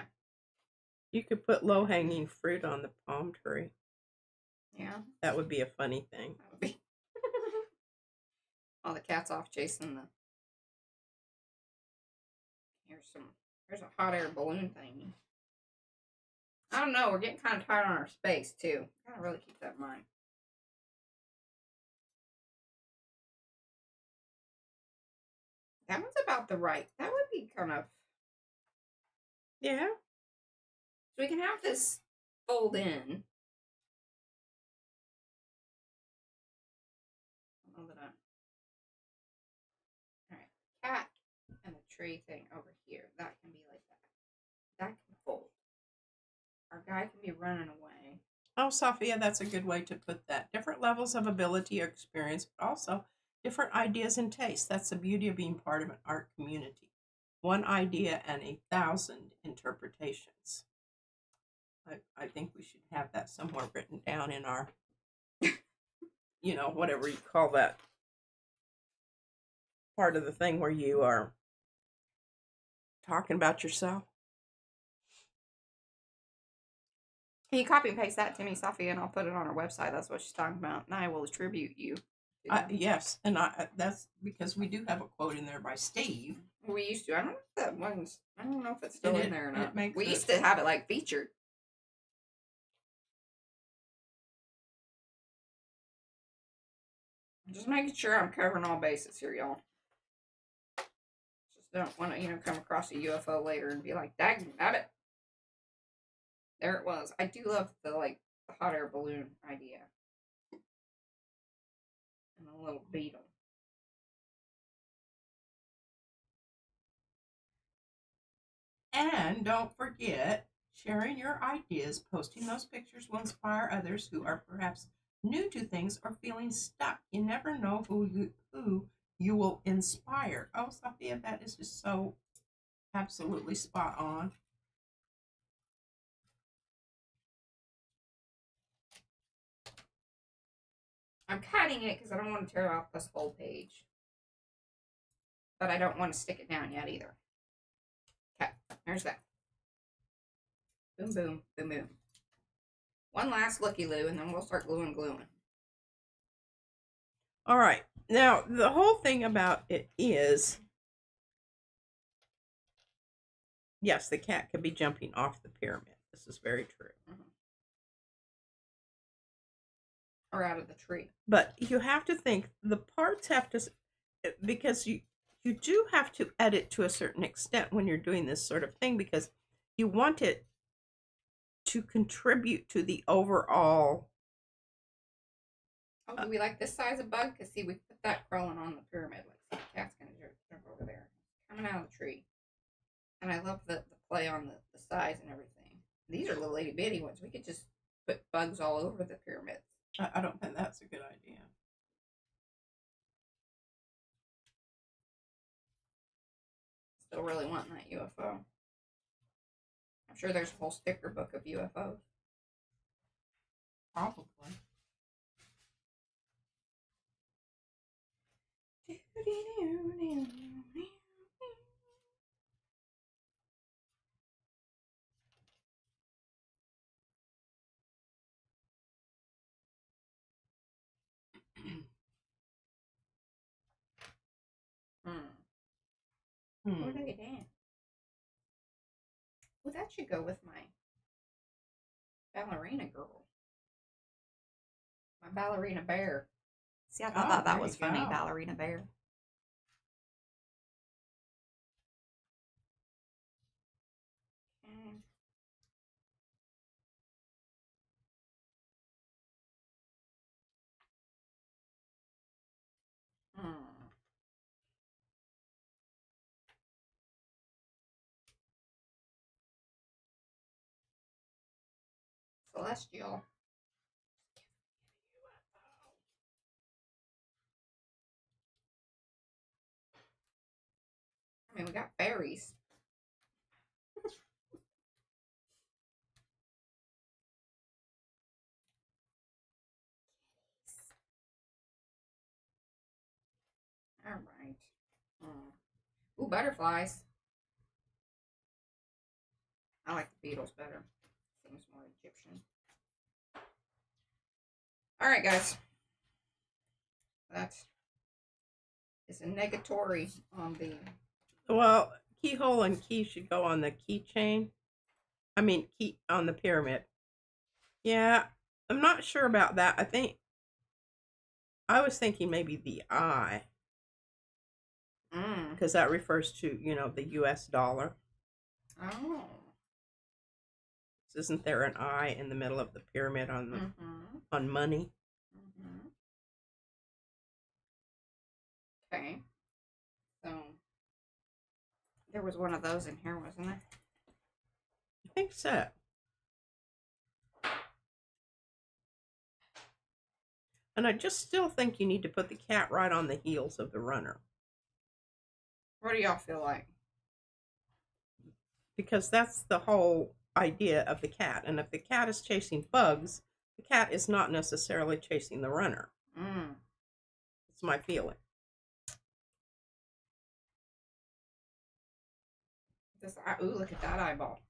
You could put low-hanging fruit on the palm tree. Yeah. That would be a funny thing. That would be. All the cats off chasing the Here's a hot air balloon thingy. I don't know, we're getting kind of tight on our space too. Gotta really keep that in mind. That one's about the right. That would be kind of. Yeah. So we can have this fold in. Alright, cat and the tree thing over here. That can be like that. That can fold. Our guy can be running away. Oh, Sophia, that's a good way to put that. Different levels of ability or experience, but also different ideas and tastes. That's the beauty of being part of an art community. One idea and 1,000 interpretations. I think we should have that somewhere written down in our, whatever you call that part of the thing where you are talking about yourself. Can you copy and paste that to me, Sophia, and I'll put it on our website. That's what she's talking about, and I will attribute you. Yes, and that's because we do have a quote in there by Steve. We used to. I don't know if that one's. I don't know if it's still in there or not. We it, used to have it like featured. Just making sure I'm covering all bases here, y'all. Just don't want to, come across a UFO later and be like, "Dang, got it." There it was. I do love the hot air balloon idea. And a little beetle. And don't forget, sharing your ideas, posting those pictures will inspire others who are perhaps new to things or feeling stuck. You never know who you will inspire. Oh, Sophia, that is just so absolutely spot on. I'm cutting it because I don't want to tear off this whole page. But I don't want to stick it down yet either. Okay, there's that. Boom, boom, boom, boom. One last looky-loo, and then we'll start gluing. All right. Now, the whole thing about it is, yes, the cat could be jumping off the pyramid. This is very true. Mm-hmm. Or out of the tree. But you have to think, the parts have to, because you do have to edit to a certain extent when you're doing this sort of thing, because you want it to contribute to the overall. Oh, do we like this size of bug? Because, see, we put that crawling on the pyramid. Like, see, the cat's going to jump over there. Coming out of the tree. And I love the play on the size and everything. These are little itty bitty ones. We could just put bugs all over the pyramids. I don't think that's a good idea. Still really wanting that UFO. I'm sure there's a whole sticker book of UFOs. Probably. Oh, look at that. Well, that should go with my ballerina girl. My ballerina bear. See, I thought that was funny, ballerina bear. Okay. Celestial. I mean, we got fairies. All right. Ooh, butterflies. I like the beetles better. Seems more Egyptian. All right, guys. That is a negatory on the. Well, keyhole and key should go on the keychain. I mean, key on the pyramid. Yeah, I'm not sure about that. I was thinking maybe the I, because that refers to, the US dollar. Oh. Isn't there an I in the middle of the pyramid on money? Okay. So there was one of those in here, wasn't there? I think so. And I just still think you need to put the cat right on the heels of the runner. What do y'all feel like? Because that's the whole idea of the cat. And if the cat is chasing bugs, the cat is not necessarily chasing the runner. It's my feeling. Ooh, look at that eyeball.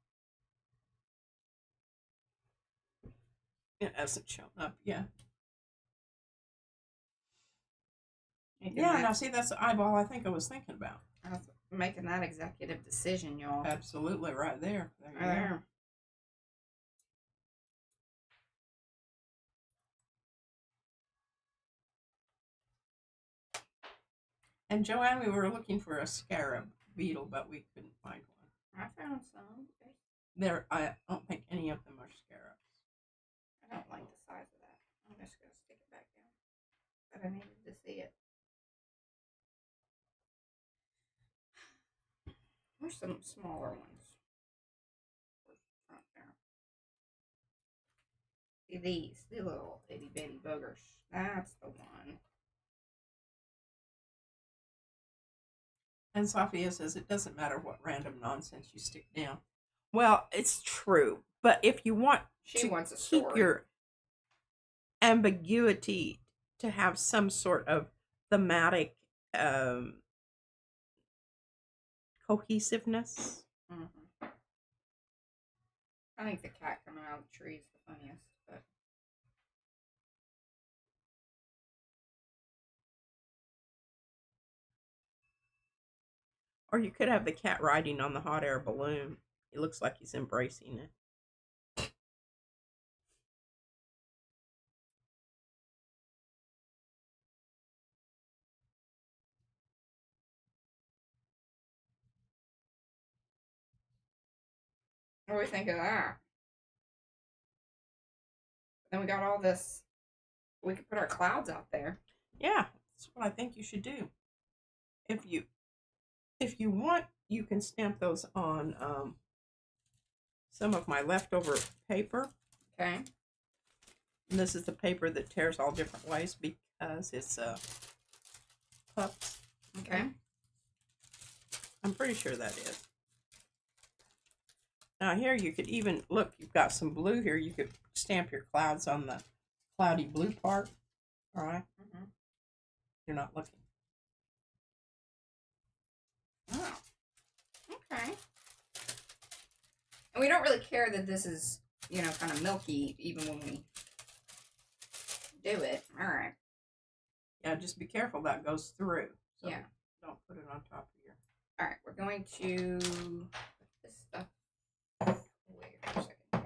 It hasn't shown up yet. Yeah, now see, that's the eyeball I think I was thinking about. I was making that executive decision, y'all. Absolutely, right there. There you go. And Joanne, we were looking for a scarab beetle, but we couldn't find one. I found some. I don't think any of them are scarabs. I don't like the size of that. I'm just going to stick it back down. But I needed to see it. There's some smaller ones. Right there. See these little itty bitty boogers. That's the one. And Sophia says it doesn't matter what random nonsense you stick down. Well, it's true, but if you want she wants a story. Keep your ambiguity to have some sort of thematic cohesiveness. I think the cat coming out of the tree is the funniest, but or you could have the cat riding on the hot air balloon. It looks like he's embracing it. what do we think of that? Then we got all this. We could put our clouds out there. Yeah, that's what I think you should do. If you want, you can stamp those on some of my leftover paper. Okay. And this is the paper that tears all different ways because it's puffed. Okay. I'm pretty sure that is. Now here you could even, look, you've got some blue here. You could stamp your clouds on the cloudy blue part. All right? You're not looking. Oh. Okay. And we don't really care that this is, kind of milky even when we do it. All right. Yeah, just be careful that goes through. So yeah. Don't put it on top of your... All right, we're going to put this stuff away for a second here.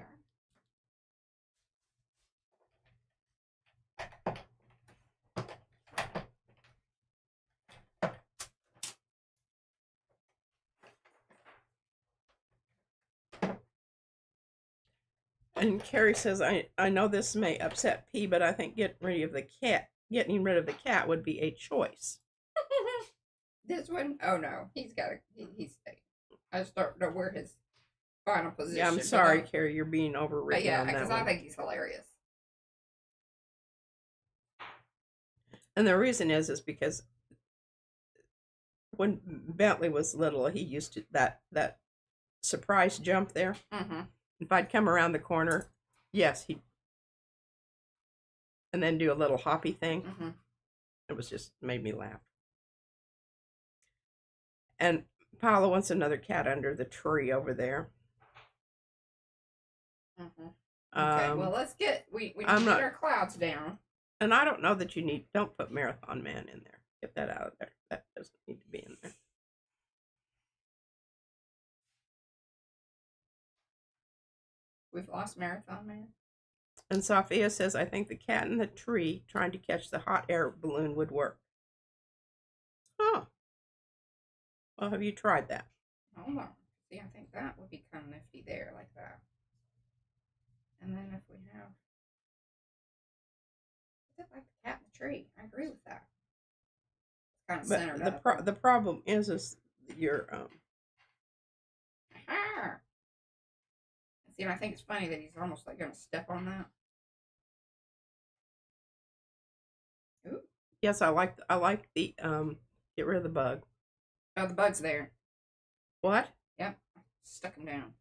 And Carrie says, I know this may upset P, but I think getting rid of the cat would be a choice. This one? Oh no, he's staying. I just don't know where his final position. Yeah, I'm sorry, Carrie, you're being overridden. Yeah, because I think he's hilarious. And the reason is because when Bentley was little, he used to that surprise jump there. If I'd come around the corner, yes, he'd, and then do a little hoppy thing. It was just made me laugh. And Paula wants another cat under the tree over there. Okay, well, let's get, we need to get our clouds down. And I don't know that don't put Marathon Man in there. Get that out of there. That doesn't need to be in there. We've lost Marathon Man. And Sophia says, I think the cat in the tree trying to catch the hot air balloon would work. Huh. Well, have you tried that? Hold on. See, I think that would be kind of nifty there, like that. And then if we have, is it like the cat in the tree? I agree with that. It's kind of centered But the problem is your Aha! See, and I think it's funny that he's almost like gonna step on that. Ooh. Yes, I like the get rid of the bug. Oh, the bug's there. What? Yep, stuck him down.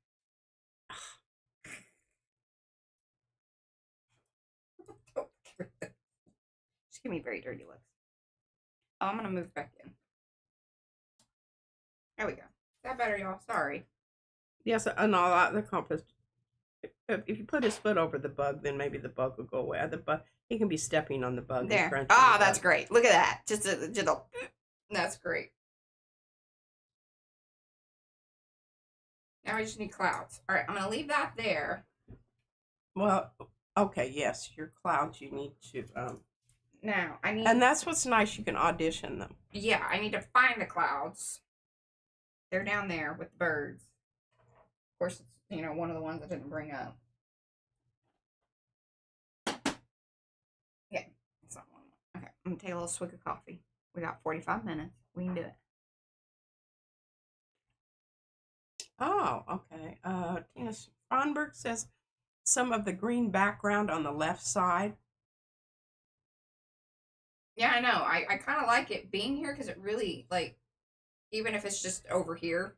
Just give me very dirty looks. Oh, I'm gonna move back in. There we go. Is that better, y'all? Sorry. Yes, and all that the compost. If you put his foot over the bug, then maybe the bug will go away. The bug, he can be stepping on the bug. There. Ah, that's great. Look at that. Just a. That's great. Now I just need clouds. All right, I'm gonna leave that there. Well, okay, yes, your clouds. You need to. Now I need. And that's what's nice. You can audition them. Yeah, I need to find the clouds. They're down there with the birds. Of course, it's one of the ones I didn't bring up. Yeah, it's not one. Okay, I'm gonna take a little swig of coffee. We got 45 minutes. We can do it. Oh, okay. Tina Fronberg says some of the green background on the left side. Yeah, I know. I kind of like it being here because it really, like, even if it's just over here,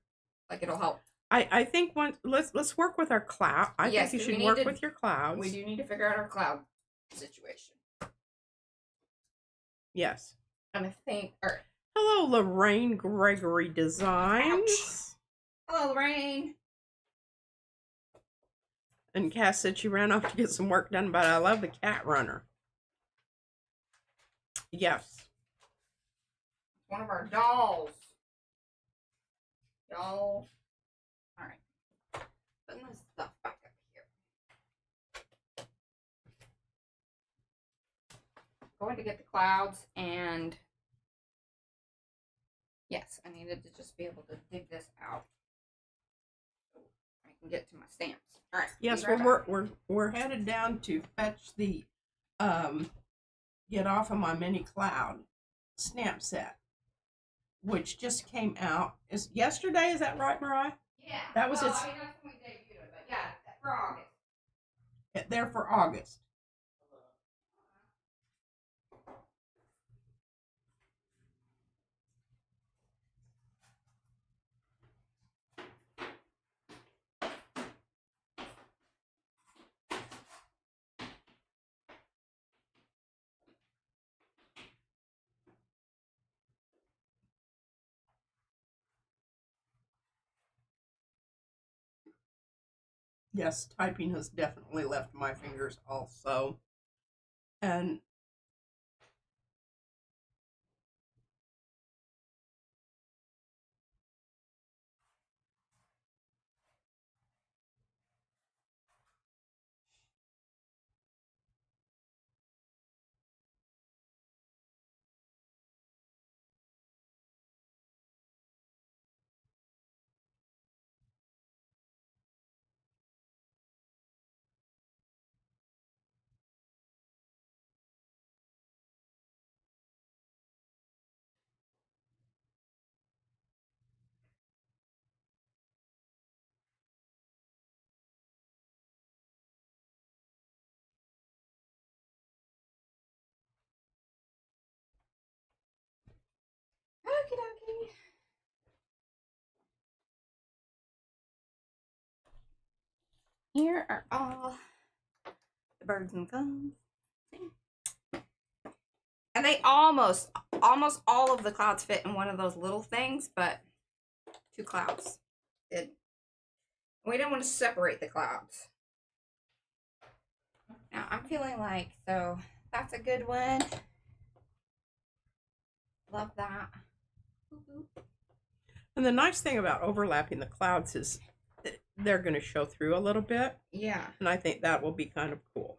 like, it'll help. I think let's work with our cloud. I think you should work with your clouds. We do need to figure out our cloud situation. Yes. And I think. Hello, Lorraine Gregory Designs. Ouch. Hello, Lorraine. And Cass said she ran off to get some work done, but I love the cat runner. Yes. One of our dolls. Y'all. All right. Putting this stuff back up here. Going to get the clouds, and yes, I needed to just be able to dig this out so I can get to my stamps. All right. Yes, we're headed down to fetch the get off of my mini cloud stamp set, which just came out. Is yesterday? Is that right, Mariah? Yeah. That was that's when we debuted it, but yeah, for August. There for August. Yes, typing has definitely left my fingers also. And Okie dokie. Here are all the birds and guns. And they almost all of the clouds fit in one of those little things, but 2 clouds did. We don't want to separate the clouds. Now I'm feeling like, so that's a good one. Love that. And the nice thing about overlapping the clouds is they're going to show through a little bit. Yeah. And I think that will be kind of cool.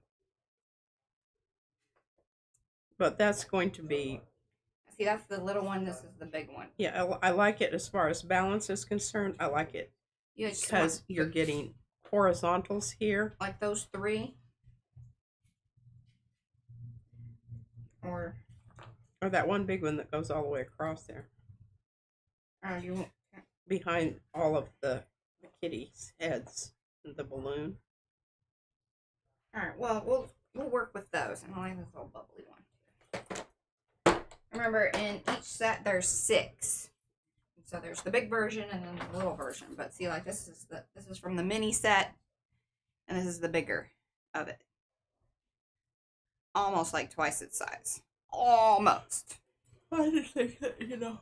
But that's going to be... See, that's the little one. This is the big one. Yeah, I like it as far as balance is concerned. I like it because you're getting horizontals here. Like those three. Or that one big one that goes all the way across there. Oh, you won't. Behind all of the kitties' heads and the balloon. All right. Well, we'll work with those, and I like this little bubbly one. Remember, in each set there's 6. So there's the big version and then the little version. But see, like this is from the mini set, and this is the bigger of it. Almost like twice its size. Almost. I just think that, you know.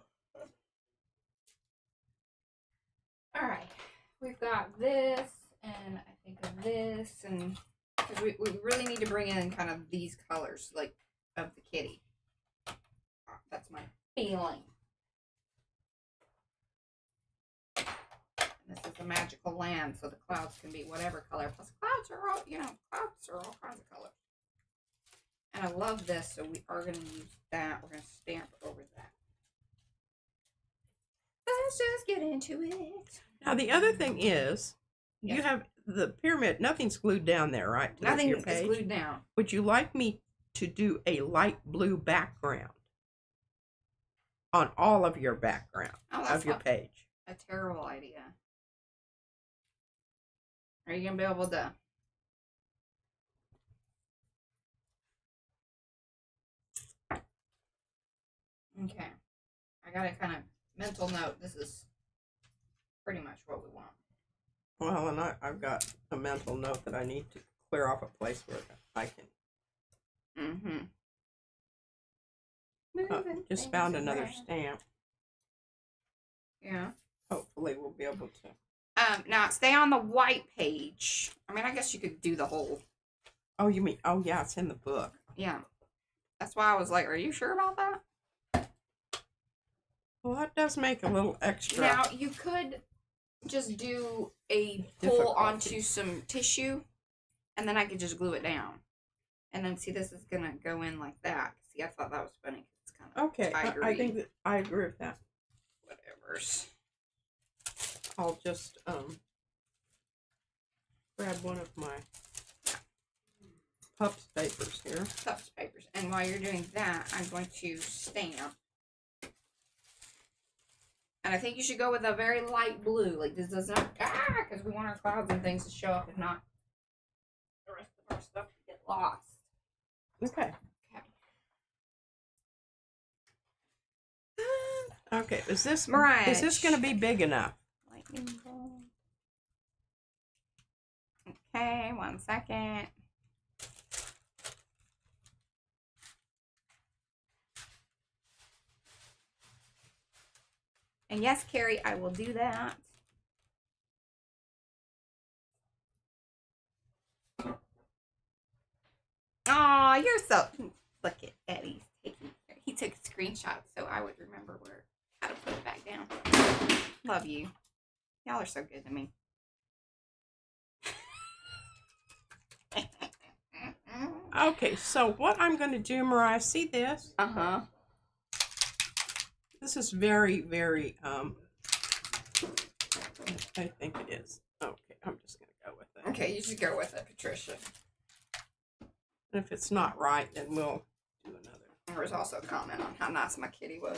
All right, we've got this, and I think of this, and because we really need to bring in kind of these colors, like of the kitty. That's my feeling. And this is a magical land, so the clouds can be whatever color. Plus, clouds are all, clouds are all kinds of colors. And I love this, so we are going to use that. We're going to stamp over that. Let's just get into it. Now, the other thing is, you have the pyramid, nothing's glued down there, right? Nothing is glued down. Would you like me to do a light blue background on all of your background of your page? A terrible idea. Are you going to be able to? Okay. I got to kind of mental note. This is pretty much what we want. Well, and I've got a mental note that I need to clear off a place where I can. Just found another stamp. Yeah. Hopefully we'll be able to. Now stay on the white page. I mean, I guess you could do the whole. Oh, you mean? Oh, yeah, it's in the book. Yeah. That's why I was like, are you sure about that? Well, that does make a little extra. Now, you could just do a pull onto some tissue, and then I could just glue it down. And then, see, this is going to go in like that. See, I thought that was funny. It's kind of okay, I think that I agree with that. Whatever's. I'll just grab one of my pups papers here. Pups papers. And while you're doing that, I'm going to stamp. And I think you should go with a very light blue. Like, this does not, because we want our clouds and things to show up and not the rest of our stuff to get lost. Okay. Okay, is this Mariah, is this going to be big enough? Lightning bolt. Okay, 1 second. And yes, Carrie, I will do that. Oh, you're so... Look at Eddie taking... He took a screenshot so I would remember how to put it back down. Love you. Y'all are so good to me. Okay, so what I'm going to do, Mariah, see this? Uh-huh. This is very, very, I think it is. Okay, I'm just going to go with it. Okay, you should go with it, Patricia. And if it's not right, then we'll do another. There was also a comment on how nice my kitty was.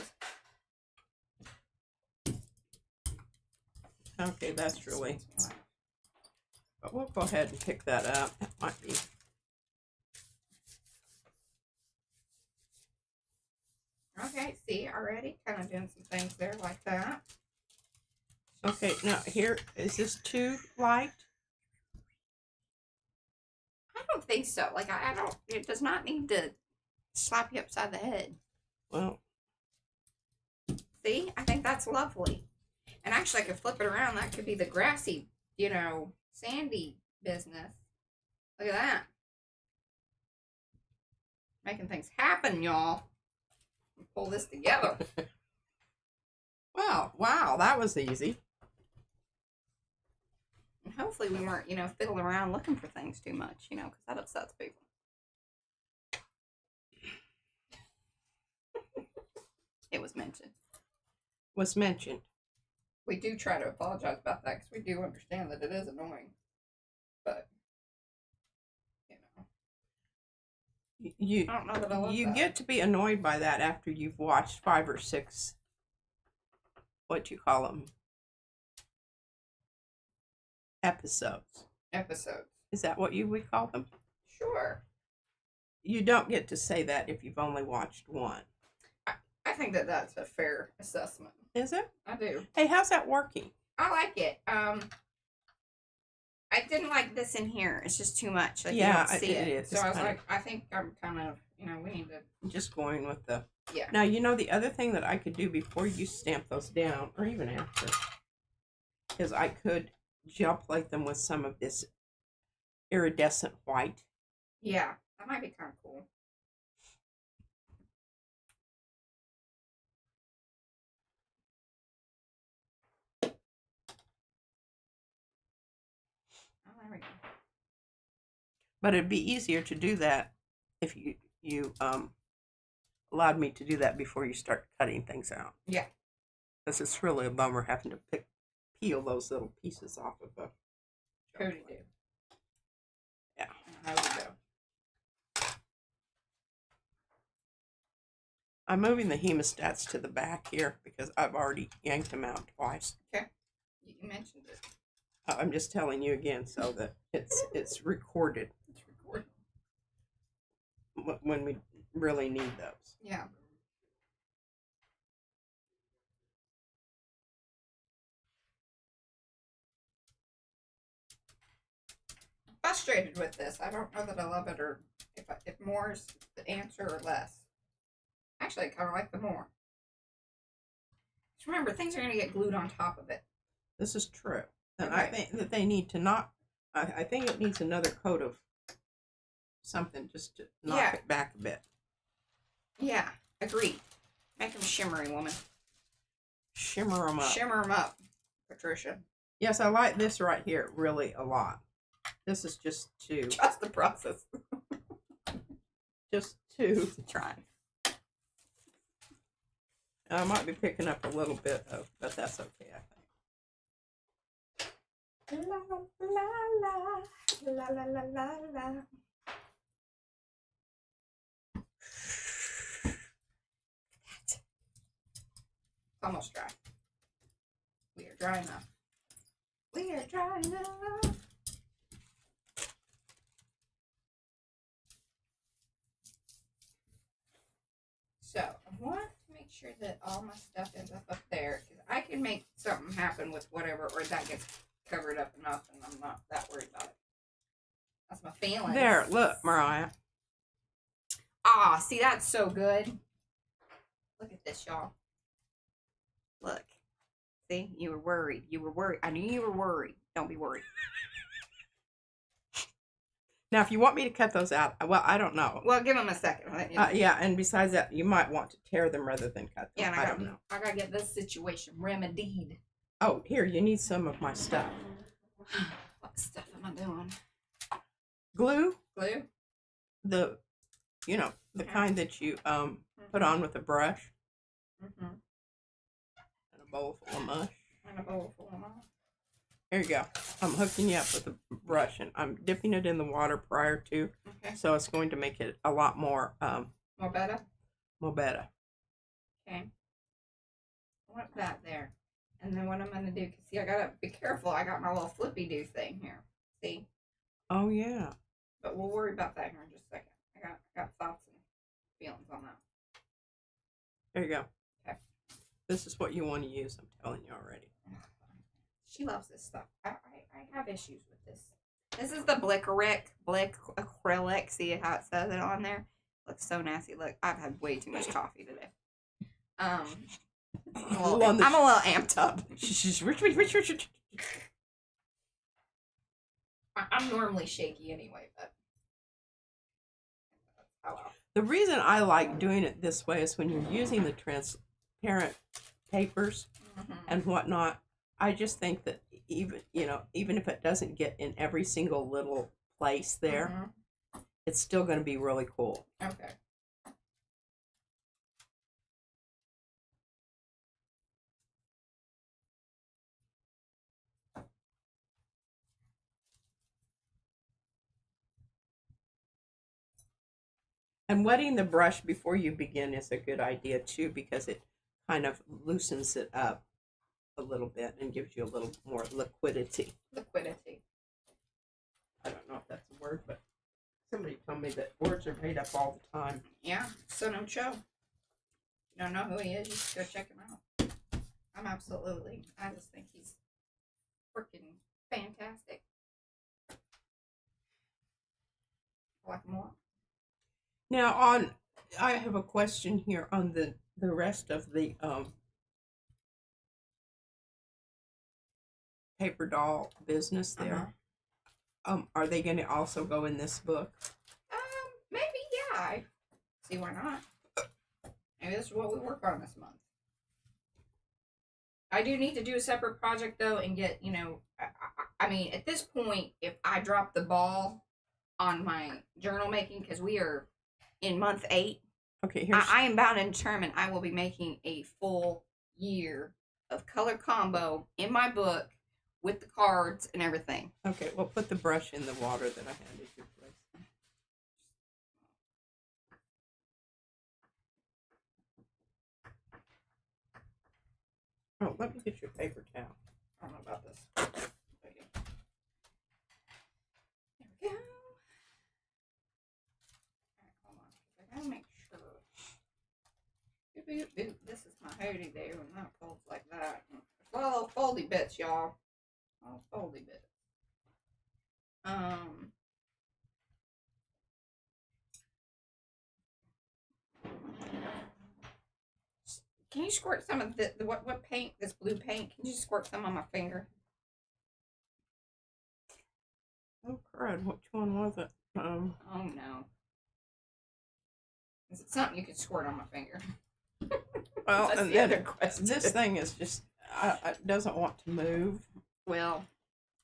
Okay, that's really... But we'll go ahead and pick that up. That might be... Okay, see, already kind of doing some things there like that. Okay, now here, is this too light? I don't think so. Like, I don't, it does not need to slap you upside the head. Well. See, I think that's lovely. And actually, I could flip it around. That could be the grassy, sandy business. Look at that. Making things happen, y'all. Pull this together. Wow, that was easy. hopefully we weren't, fiddling around looking for things too much, because that upsets people. It was mentioned. We do try to apologize about that because we do understand that it is annoying. But, You I don't know that I love you that. get to be annoyed by that after you've watched 5 or 6, what you call them, episodes. Is that what you would call them? Sure. You don't get to say that if you've only watched one. I think that that's a fair assessment. Is it? I do. Hey, how's that working? I like it. I didn't like this in here. It's just too much. Like, Yeah, you don't see it is. So I was like, I think I'm kind of, we need to. Just going with the. Yeah. Now, the other thing that I could do before you stamp those down, or even after, is I could gel plate them with some of this iridescent white. Yeah, that might be kind of cool. Oh, there we go. But it'd be easier to do that if you allowed me to do that before you start cutting things out. Yeah. Because it's really a bummer having to peel those little pieces off of the. Cody do. Yeah. How we go. I'm moving the hemostats to the back here because I've already yanked them out twice. Okay. You mentioned it. I'm just telling you again so that it's recorded. It's recorded. When we really need those. Yeah. I'm frustrated with this. I don't know that I love it or if more is the answer or less. Actually, I kind of like the more. Just remember, things are going to get glued on top of it. This is true. And Right. I think that they need to not. I think it needs another coat of something just to knock it back a bit. Yeah, agreed. Make them shimmery, woman. Shimmer them up. Shimmer them up, Patricia. Yes, I like this right here really a lot. This is just too. Trust the process. Just too. Trying. I might be picking up a little bit of, but that's okay, I think. La la la la la la la la. It's almost dry. We are dry enough. We are dry enough. So I want to make sure that all my stuff ends up there because I can make something happen with whatever, or that gets covered up enough, and I'm not that worried about it. That's my feeling. There, look, Mariah. Ah, see, that's so good. Look at this, y'all. Look. See, you were worried. You were worried. I knew you were worried. Don't be worried. Now, if you want me to cut those out, well, I don't know. Well, give them a second. Yeah, and besides that, you might want to tear them rather than cut them. Yeah, and I don't know. I gotta get this situation remedied. Oh, here, you need some of my stuff. What stuff am I doing? Glue. Glue? The kind that you put on with a brush. Mm-hmm. And a bowl full of mush. And a bowl full of mush. Here you go. I'm hooking you up with a brush, and I'm dipping it in the water prior to, Okay. so it's going to make it a lot more More better? more better. Okay. I want that there. And then what I'm going to do, because see, I got to be careful. I got my little flippy-do thing here. See? Oh, yeah. But we'll worry about that here in just a second. I got thoughts and feelings on that. There you go. Okay. This is what you want to use, I'm telling you already. She loves this stuff. I have issues with this. This is the Blick acrylic. See how it says it on there? Looks so nasty. Look, I've had way too much coffee today. I'm a little amped up. I'm normally shaky anyway, but oh well. The reason I like doing it this way is when you're using the transparent papers and whatnot, I just think that even if it doesn't get in every single little place there, it's still going to be really cool. Okay. And wetting the brush before you begin is a good idea too, because it kind of loosens it up a little bit and gives you a little more liquidity. Liquidity. I don't know if that's a word, but somebody told me that words are made up all the time. Yeah, so don't show. You don't know who he is, you should go check him out. I just think he's freaking fantastic. I like him a lot. Now I have a question here on the rest of the paper doll business there. Are they going to also go in this book? Maybe, yeah. I see why not. Maybe this is what we work on this month. I do need to do a separate project though and get, I mean, at this point, if I drop the ball on my journal making, because we are in month 8, okay, I am bound and determined I will be making a full year of color combo in my book with the cards and everything. Okay, well, put the brush in the water that I handed you, please. Oh, let me get your paper towel. I don't know about this. There we go. Alright, hold on. I gotta make sure. This is my hoodie there when that folds like that. There's a lot of little foldy bits, y'all. All foldy bits. Can you squirt some of the what paint? This blue paint? Can you squirt some on my finger? Oh crud! Which one was it? Oh no! Is it something you could squirt on my finger? Well, that's and the other question. This thing is just doesn't want to move. Well,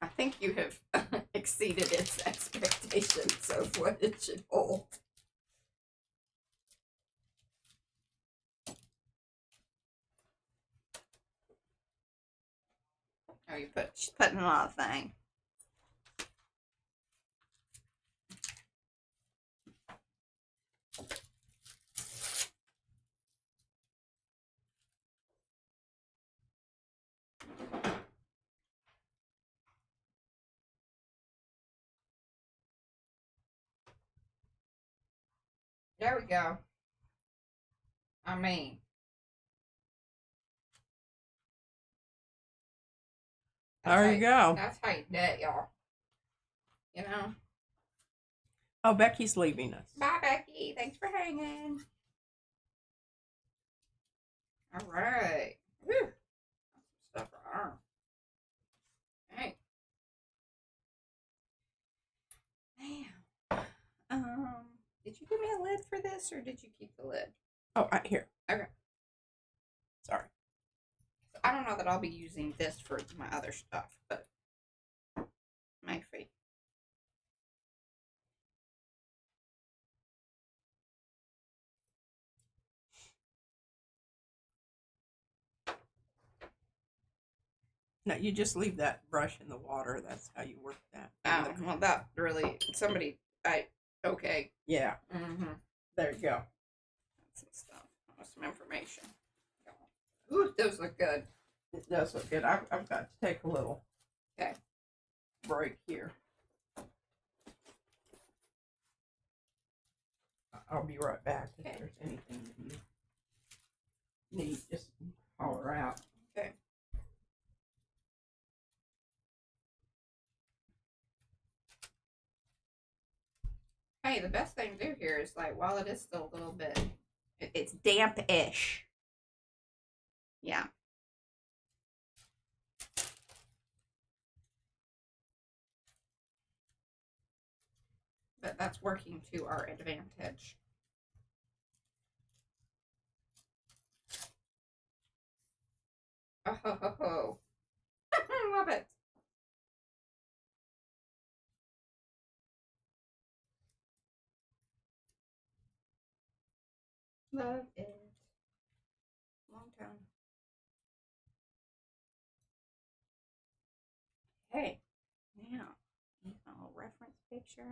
I think you have exceeded its expectations of what it should hold. Oh, she's putting a lot of things. There we go. I mean, there you go. That's how you do it, y'all. You know? Oh, Becky's leaving us. Bye, Becky. Thanks for hanging. All right. Whew. Stuff for arm. Hey. Damn. Did you give me a lid for this, or did you keep the lid? Oh, here. Okay. Sorry. So I don't know that I'll be using this for my other stuff, but maybe. No, you just leave that brush in the water. That's how you work that. Oh, well, that really, okay. Yeah. Mm-hmm. There you go. That's some stuff. Some information. Ooh, those look good. It does look good. I've got to take a little break here. I'll be right back if there's anything that you need. Just holler out. Okay. Hey, the best thing to do here is, like, while it is still a little bit, it's damp-ish. Yeah. But that's working to our advantage. Oh ho ho ho. love it. Love it. Long time. Okay, now, reference picture.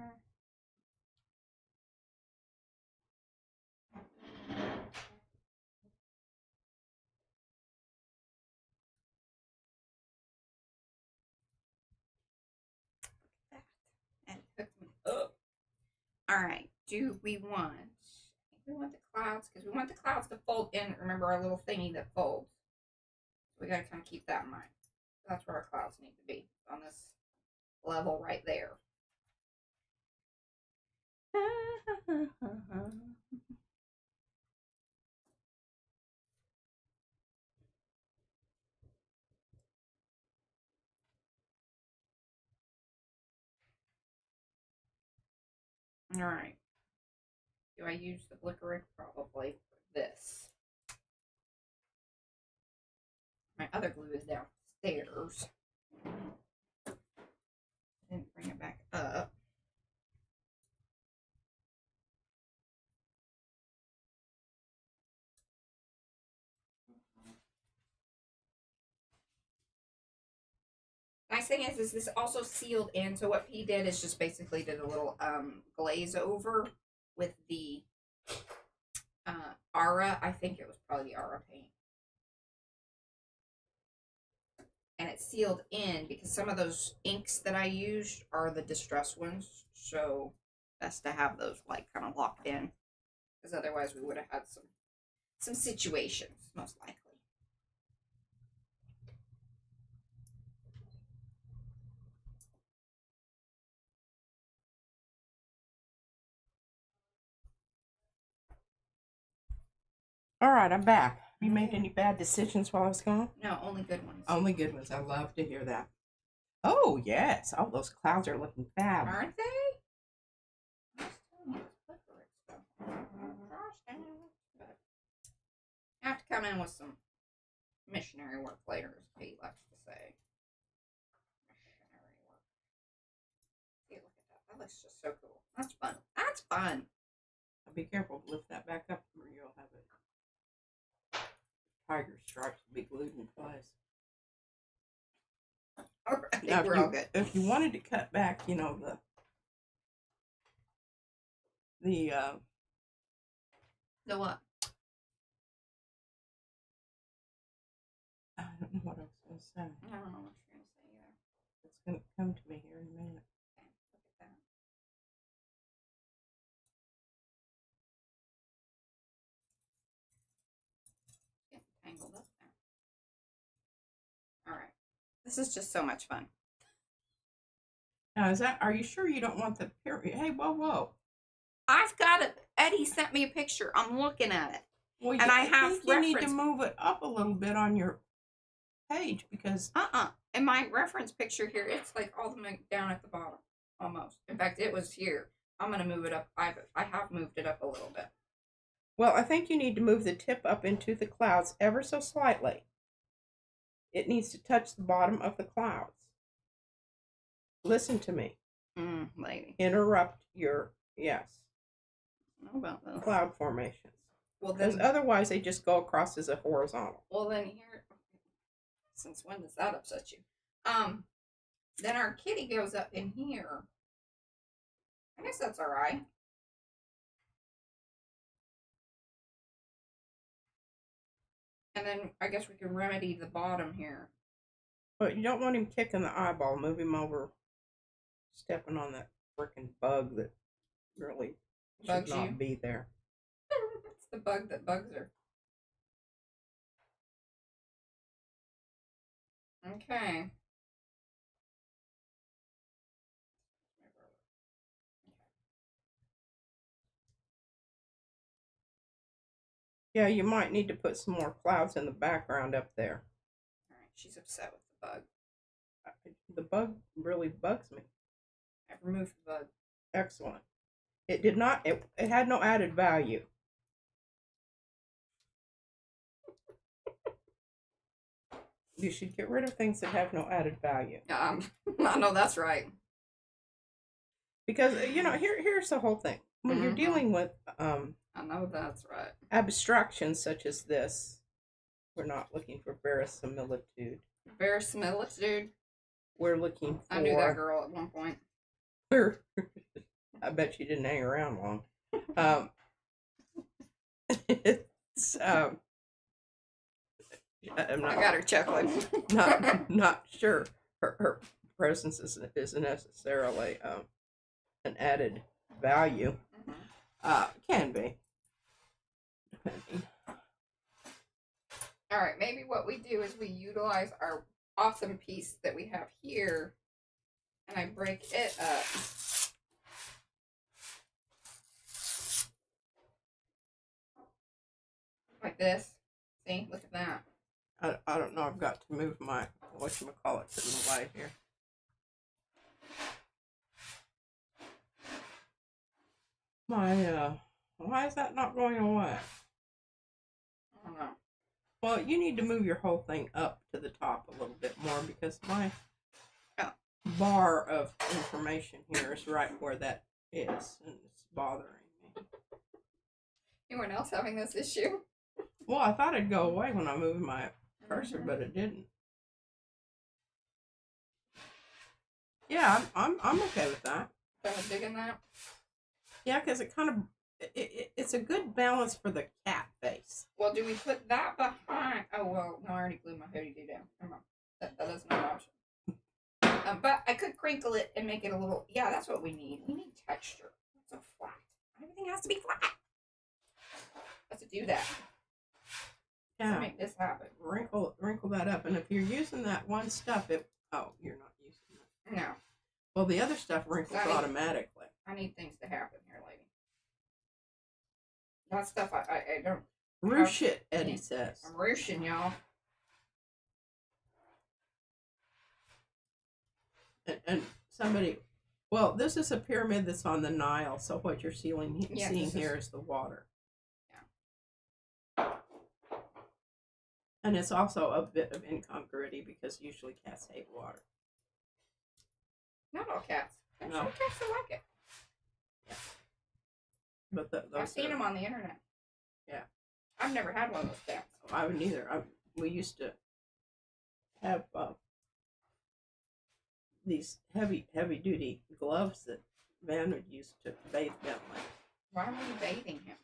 That. And it hooked me up. Alright, do we want, I think we want the clouds, because we want the clouds to fold in. Remember our little thingy that folds. We gotta kind of keep that in mind. That's where our clouds need to be, on this level right there. All right. Do I use the Blick? Probably for this. My other glue is downstairs. Didn't bring it back up. Nice thing is this also sealed in. So what he did is just basically did a little glaze over with the Ara. I think it was probably the Ara paint. And it's sealed in because some of those inks that I used are the distress ones. So best to have those like kind of locked in. Because otherwise we would have had some situations, most likely. All right, I'm back. You made any bad decisions while I was gone? No, only good ones. Only good ones. I love to hear that. Oh, yes. Oh, those clouds are looking fab. Aren't they? I have to come in with some missionary work later, as Pete likes to say. Missionary work. See, look at that. That looks just so cool. That's fun. That's fun. I'll be careful to lift that back up or you'll have it. Tiger stripes will be glued in place. All right, I think now, we're all good. If you wanted to cut back, the what? I don't know what I was going to say. I don't know what you're going to say either. It's going to come to me here in a minute. Okay, look at that. Getting tangled up there. All right. This is just so much fun. Now, are you sure you don't want the period? Hey, whoa. I've got it. Eddie sent me a picture. I'm looking at it. Well, and I have think you need to move it up a little bit on your page because in my reference picture here, it's like all the way down at the bottom, almost. In fact, it was here. I'm gonna move it up. I have moved it up a little bit. Well, I think you need to move the tip up into the clouds ever so slightly. It needs to touch the bottom of the clouds. Listen to me, lady. Interrupt your about those cloud formations. Well, then otherwise they just go across as a horizontal. Well, then here, since when does that upset you? Then our kitty goes up in here. I guess that's all right. And then I guess we can remedy the bottom here. But you don't want him kicking the eyeball. Move him over, stepping on that freaking bug that really should not be there. It's the bug that bugs her. Okay. Yeah, you might need to put some more clouds in the background up there. All right, she's upset with the bug. The bug really bugs me. I've removed the bug. Excellent. It did not, it had no added value. You should get rid of things that have no added value. I know that's right. Because here's the whole thing. When you're dealing with I know that's right. abstractions such as this, we're not looking for verisimilitude. Verisimilitude. We're looking for. I knew that girl at one point. I bet she didn't hang around long. It's I'm not, I got her chuckling. not sure her presence isn't necessarily an added value. Can be, depending. All right, maybe what we do is we utilize our awesome piece that we have here, and I break it up. Like this. See? Look at that. I don't know. I've got to move my whatchamacallit to the light here. Why is that not going away? I don't know. Well, you need to move your whole thing up to the top a little bit more because my bar of information here is right where that is, and it's bothering me. Anyone else having this issue? Well, I thought it'd go away when I moved my cursor, but it didn't. Yeah, I'm okay with that. Kind of digging that. Yeah, because it kind of it's a good balance for the cat face. Well, do we put that behind? Oh well, no, I already glued my hoodie down. Come on, that's not an option. But I could crinkle it and make it a little. Yeah, that's what we need. We need texture. It's so flat. Everything has to be flat. Let's do that. Yeah. Let's make this happen. Wrinkle that up, and if you're using that one stuff, you're not using it. No. Well, the other stuff wrinkles automatically. I need things to happen here, lady. That stuff I don't. Roosh it, Eddie says. I'm rooshing, y'all. And somebody, well, this is a pyramid that's on the Nile, so what you're seeing here is the water. Yeah. And it's also a bit of incongruity because usually cats hate water. Not all cats. There's some cats that like it. Yeah. But I've seen them on the internet. Yeah. I've never had one of those cats. I would neither. We used to have these heavy duty gloves that Van would use to bathe Bentley. Why were you bathing him?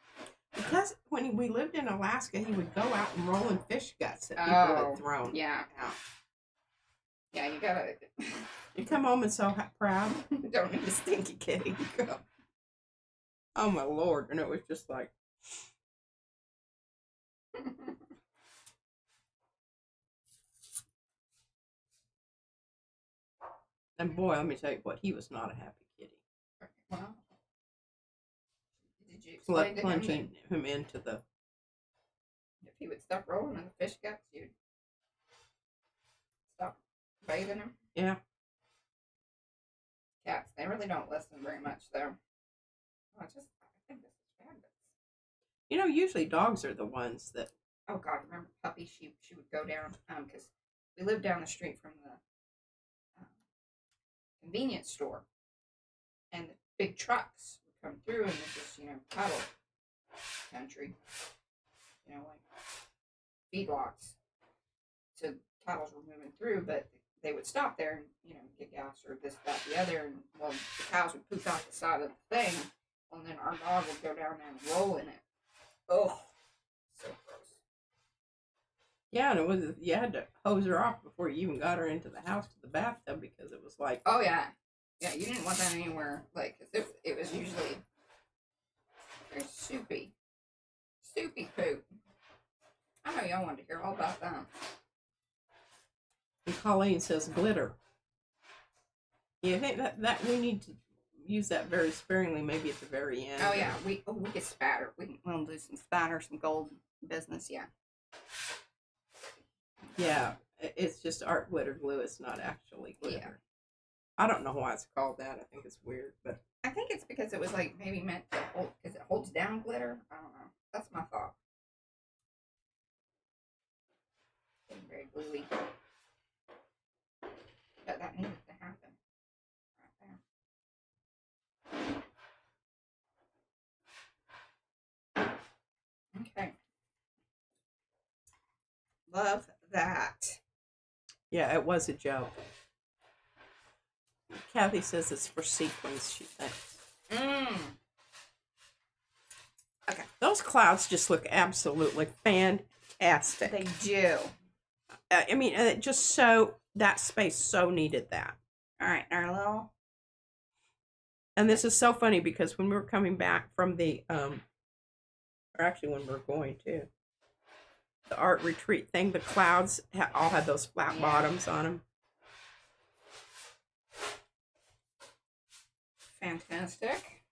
Because when we lived in Alaska, he would go out and roll in fish guts that people had thrown. Yeah. Yeah, you gotta. You come home and so proud. Don't need a stinky kitty. Oh my Lord! And it was just like. And boy, let me tell you what, he was not a happy kitty. Wow. Did you explain to plunging him into the... If he would stop rolling in the fish guts, you'd stop bathing him? Yeah. Cats, they really don't listen very much, though. I think this is fabulous. Usually dogs are the ones that... Oh, God, remember Puppy? She would go down, because we lived down the street from the convenience store, and the big trucks would come through, and this is, cattle country, like feedlots. So cattle were moving through, but they would stop there and, get gas or this, that, the other, and, well, the cows would poop out the side of the thing, and then our dog would go down there and roll in it. Oh, so gross. Yeah, and you had to hose her off before you even got her into the house to the bathtub because it was like... Oh, yeah. Yeah, you didn't want that anywhere, it was usually very soupy. Soupy poop. I know y'all wanted to hear all about that. And Colleen says glitter. Yeah, I think that we need to use that very sparingly, maybe at the very end. Oh, yeah, we get spatter. We'll do some spatter, some gold business, yeah. Yeah, it's just art glitter glue. It's not actually glitter. Yeah. I don't know why it's called that. I think it's weird, but I think it's because it was maybe meant to hold, because it holds down glitter. I don't know. That's my thought. Getting very gluey. Love that. Yeah, it was a joke. Kathy says it's for sequins, she thinks. Okay. Those clouds just look absolutely fantastic. They do. I mean, it just so, that space so needed that. All right, our little. And this is so funny because when we were coming back from the, or actually when we were going to, the art retreat thing, the clouds all had those flat bottoms on them. Fantastic.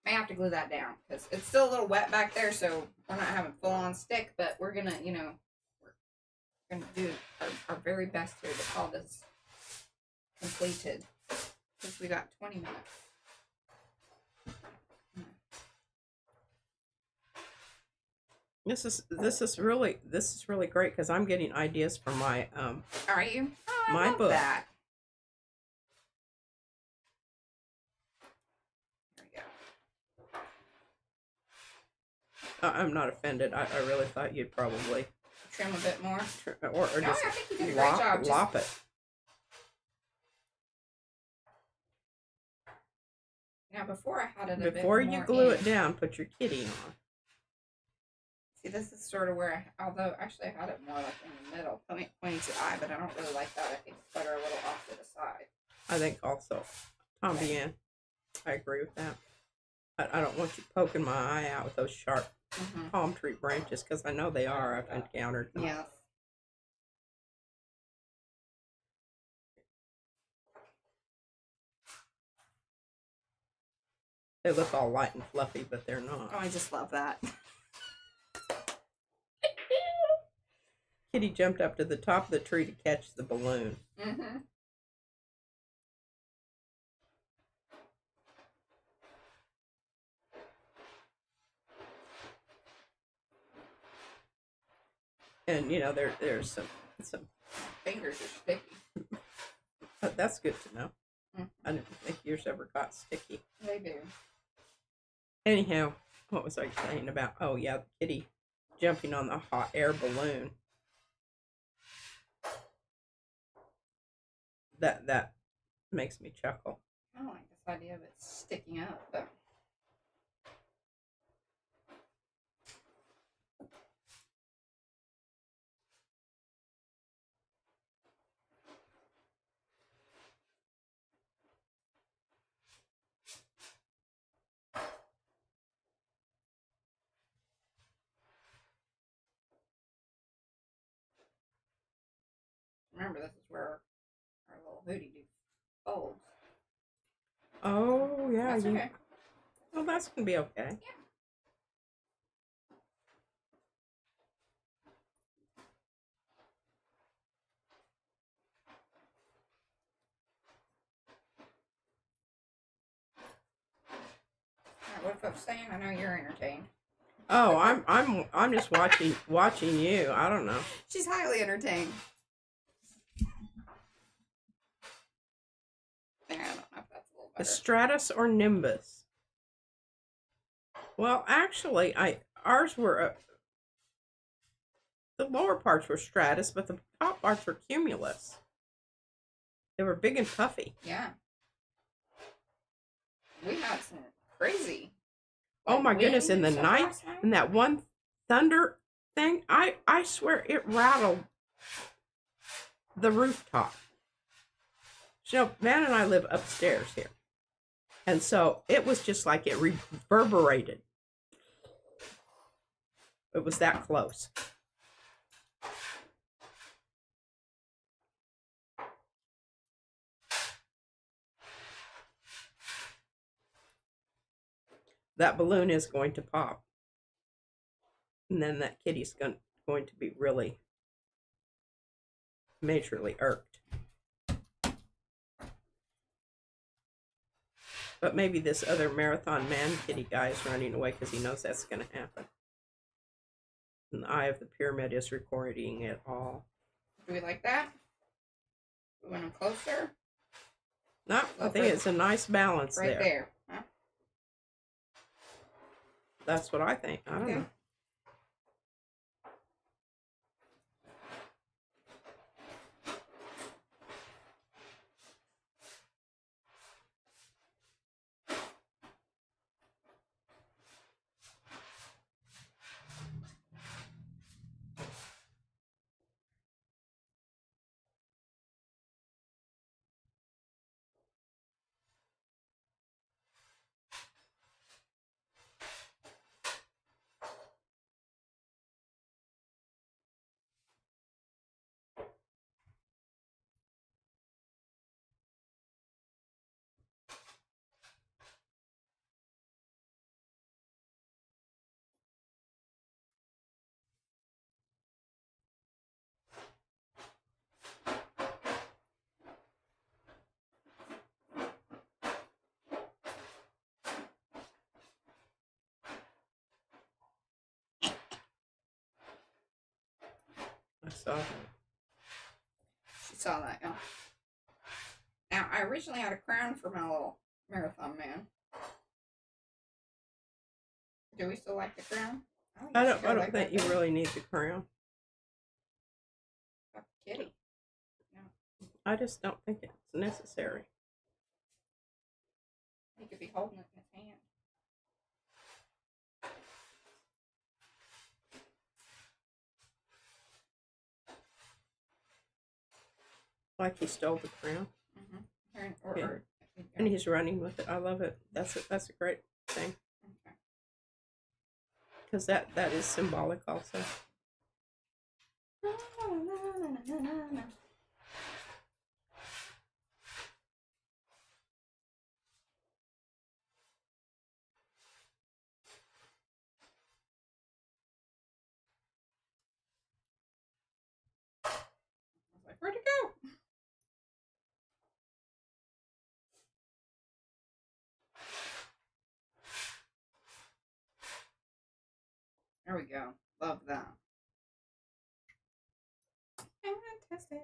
May have to glue that down because it's still a little wet back there, so we're not having full on stick, but we're gonna, you know, we're gonna do our very best here to call this completed. Because we got 20 minutes. This is really great because I'm getting ideas for my Are you? Oh, my book. That. There we go. I'm not offended. I really thought you'd probably trim a bit more, or no, just I think you did a great job. Lop it. Now, before I had it a before bit you more glue in. it down, put your kitty on. See, this is sort of where, although actually I had it more like in the middle, pointing to the eye, but I don't really like that. I think it's better a little off to the side. I think also, Tom Bien, I agree with that. I don't want you poking my eye out with those sharp palm tree branches because I know they are. I've encountered them. Yes. They look all light and fluffy, but they're not. Oh, I just love that. Kitty jumped up to the top of the tree to catch the balloon. And you know there's some fingers are sticky. That's good to know. I didn't think yours ever got sticky. They do. Anyhow, what was I saying about? Oh yeah, the kitty jumping on the hot air balloon. That makes me chuckle. I don't like this idea of it sticking up, but. Remember, this is where our little hoodie do folds. Oh yeah, That's okay. Well, that's gonna be okay. Yeah. Alright, what if I'm saying? I know you're entertained. Oh, I'm just watching you. I don't know. She's highly entertained. There, I don't know if that's a little better. The Stratus or Nimbus? Well, actually, ours were the lower parts were Stratus, but the top parts were Cumulus. They were big and puffy. Yeah. We had some crazy. Oh my goodness! In the night, in that one thunder thing, I swear it rattled the rooftop. You know, Van and I live upstairs here, and so it was just like it reverberated. It was that close. That balloon is going to pop. And then that kitty's going to be really majorly irked. But maybe this other marathon man kitty guy is running away because he knows that's going to happen. And the eye of the pyramid is recording it all. Do we like that? We want them closer? No, I think it's a nice balance right there. Huh? That's what I think. I don't know. saw that. She saw that, yeah. Now, I originally had a crown for my little marathon man. Do we still like the crown? I don't think you really need the crown. Kitty. No. I just don't think it's necessary. He could be holding it in his hand. Like he stole the crown. Mm-hmm. And he's running with it. I love it. That's a great thing. Okay. Because that is symbolic also. Where'd it go? There we go. Love that. Fantastic.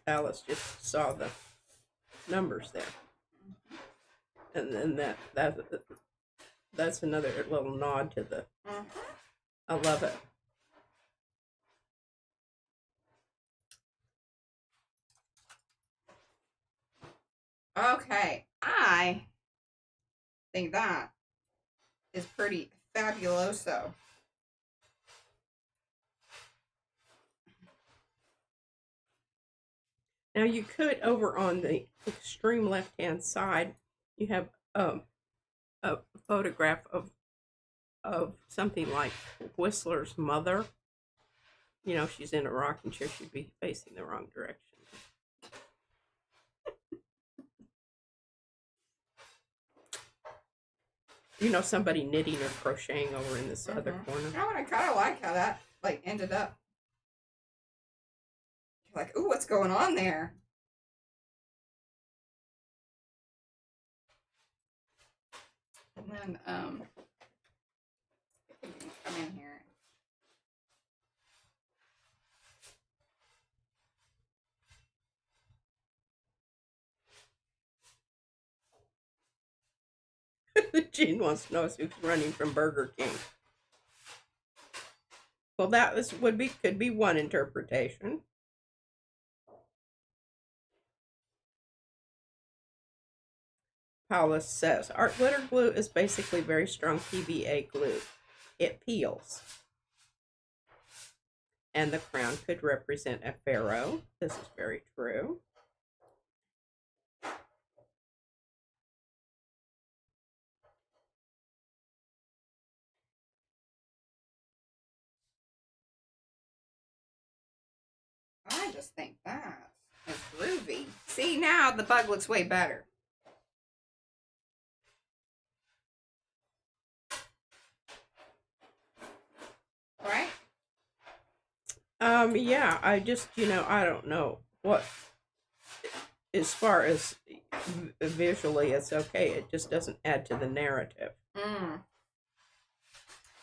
Alice just saw the numbers there. And then that's another little nod to the. I love it. Okay, I think that is pretty fabuloso. Now you could, over on the extreme left-hand side, you have a photograph of something like Whistler's mother. You know, she's in a rocking chair. She'd be facing the wrong direction. You know, somebody knitting or crocheting over in this other corner. I kind of like how that ended up. You're like, ooh, what's going on there? And then come in here. Jean wants to know who's running from Burger King. Well, that could be one interpretation. Paula says, art glitter glue is basically very strong PVA glue. It peels. And the crown could represent a pharaoh. This is very true. I just think that is groovy. See, now the bug looks way better. Right? Yeah, I just, I don't know what, as far as visually, it's okay. It just doesn't add to the narrative.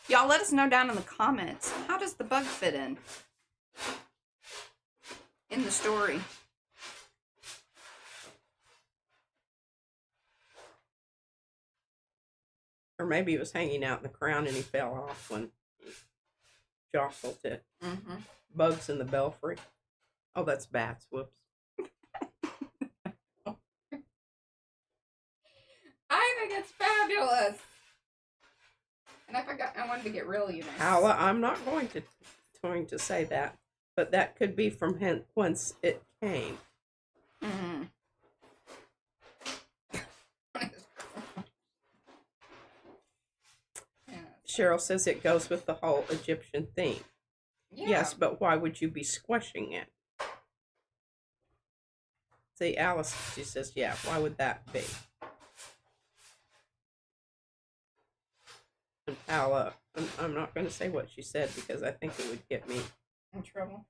Y'all let us know down in the comments, how does the bug fit in the story? Or maybe he was hanging out in the crown and he fell off when he jostled it. Bugs in the belfry. Oh, that's bats. Whoops. I think it's fabulous. And I wanted to get really nice. Paula, I'm not going to say that, but that could be from whence it came. Cheryl says it goes with the whole Egyptian theme. Yeah. Yes, but why would you be squishing it? See, Alice, she says, yeah, why would that be? And Paula, I'm not going to say what she said because I think it would get me in trouble.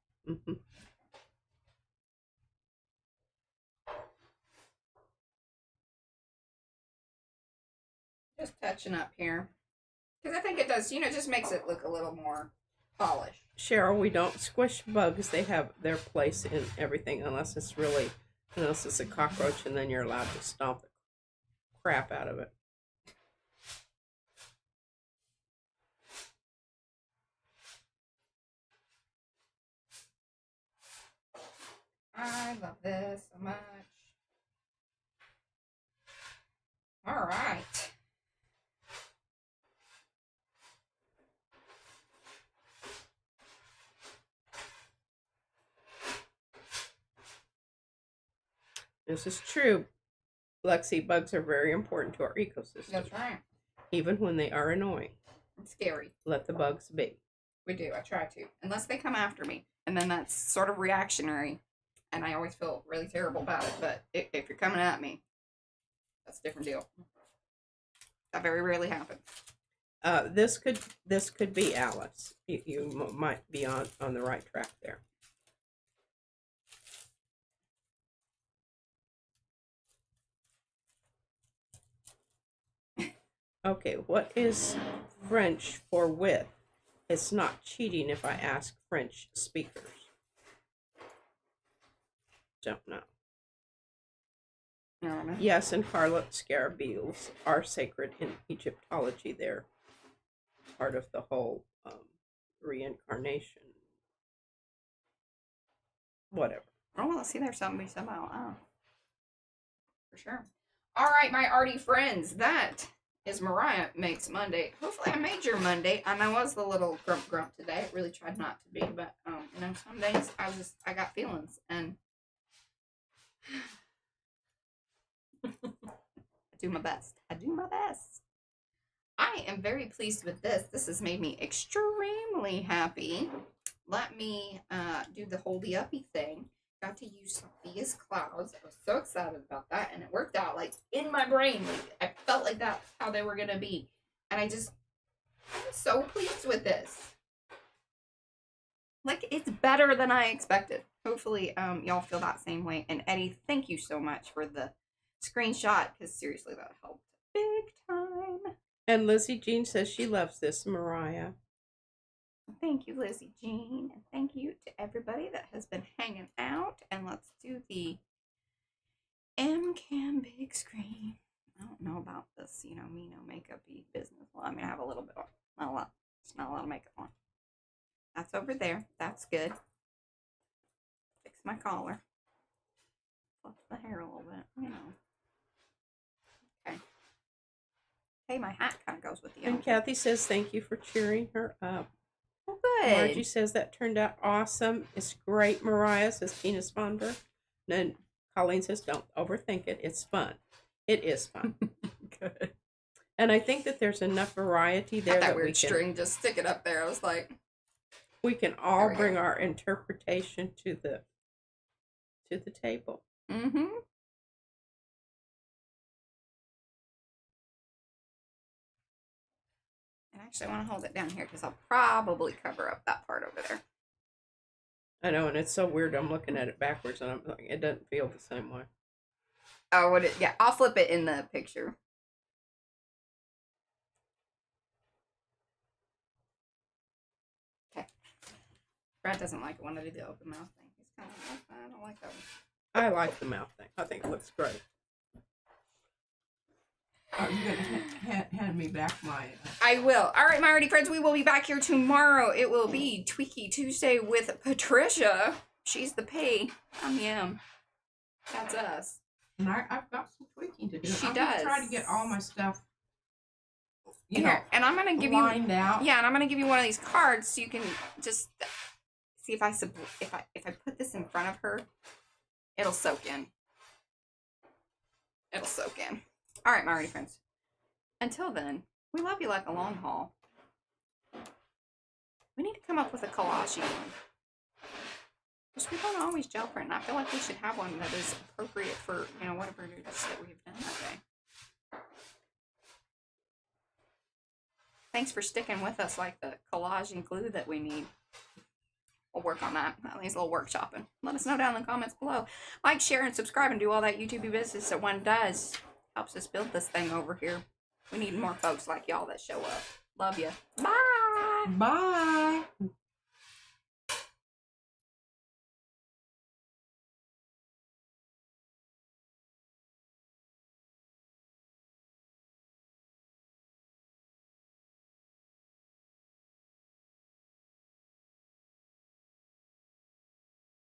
Just touching up here. Because I think it does, just makes it look a little more polished. Cheryl, we don't squish bugs. They have their place in everything unless it's a cockroach, and then you're allowed to stomp the crap out of it. I love this so much. All right. This is true. Lexi, bugs are very important to our ecosystem. That's right. Even when they are annoying. It's scary. Let the bugs be. We do. I try to. Unless they come after me. And then that's sort of reactionary. And I always feel really terrible about it. But if you're coming at me, that's a different deal. That very rarely happens. This could be Alice. You might be on the right track there. Okay, what is French for with? It's not cheating if I ask French speakers. Don't know. Yes, and Charlotte, scarabæus are sacred in Egyptology. They're part of the whole reincarnation. Whatever. Oh, well, see, there's something somehow. Oh. For sure. All right, my arty friends, that is Mariah Makes Monday. Hopefully I made your Monday. And I was a little grump today. I really tried not to be, but, some days I got feelings, and I do my best. I am very pleased with this. This has made me extremely happy. Let me do the holdy uppy thing. Got to use Sophia's clouds. I was so excited about that, and it worked out like in my brain. Like I felt like that's how they were gonna be, and I'm so pleased with this. Like, it's better than I expected. Hopefully, y'all feel that same way. And Eddie, thank you so much for the screenshot, because seriously, that helped big time. And Lizzie Jean says she loves this, Mariah. Thank you, Lizzie Jean, and thank you to everybody that has been hanging out. And let's do the MCAM big screen. I don't know about this, me no makeup-y business. Well, I mean, I have a little bit on. Not a lot. It's not a lot of makeup on. That's over there. That's good. Fix my collar. Fluff the hair a little bit, Okay. Hey, my hat kind of goes with the And outfit. Kathy says thank you for cheering her up. Oh, good. Margie says that turned out awesome. It's great, Mariah, says Tina Sponder. And then Colleen says don't overthink it. It's fun. It is fun. Good. And I think that there's enough variety there that that weird we can string, just stick it up there. I was like, we can all bring our interpretation to the table. mm-hmm. And actually, I want to hold it down here because I'll probably cover up that part over there. I know, and it's so weird. I'm looking at it backwards, and I'm like, it doesn't feel the same way. Oh, yeah, I'll flip it in the picture. Okay. Brad doesn't like it when I do the open mouth thing. He's kind of like, I don't like that one. I like the mouth thing. I think it looks great. Are you going to hand me back my... I will. All right, my arty friends, we will be back here tomorrow. It will be Tweaky Tuesday with Patricia. She's the P. I'm Yum. That's us. And I've got some tweaking to do. She I'm does. Try to get all my stuff, and I'm gonna give lined out. Yeah, and I'm gonna give you one of these cards so you can just see if I put this in front of her, it'll soak in. It'll soak in. All right, my arty friends. Until then, we love you like a long haul. We need to come up with a collage one. Because we don't always gel print, and I feel like we should have one that is appropriate for, whatever it is that we've done that day. Thanks for sticking with us like the collage and glue that we need. We'll work on that. That needs a little workshopping. Let us know down in the comments below. Like, share, and subscribe, and do all that YouTube business that one does. Helps us build this thing over here. We need more folks like y'all that show up. Love you. Bye. Bye.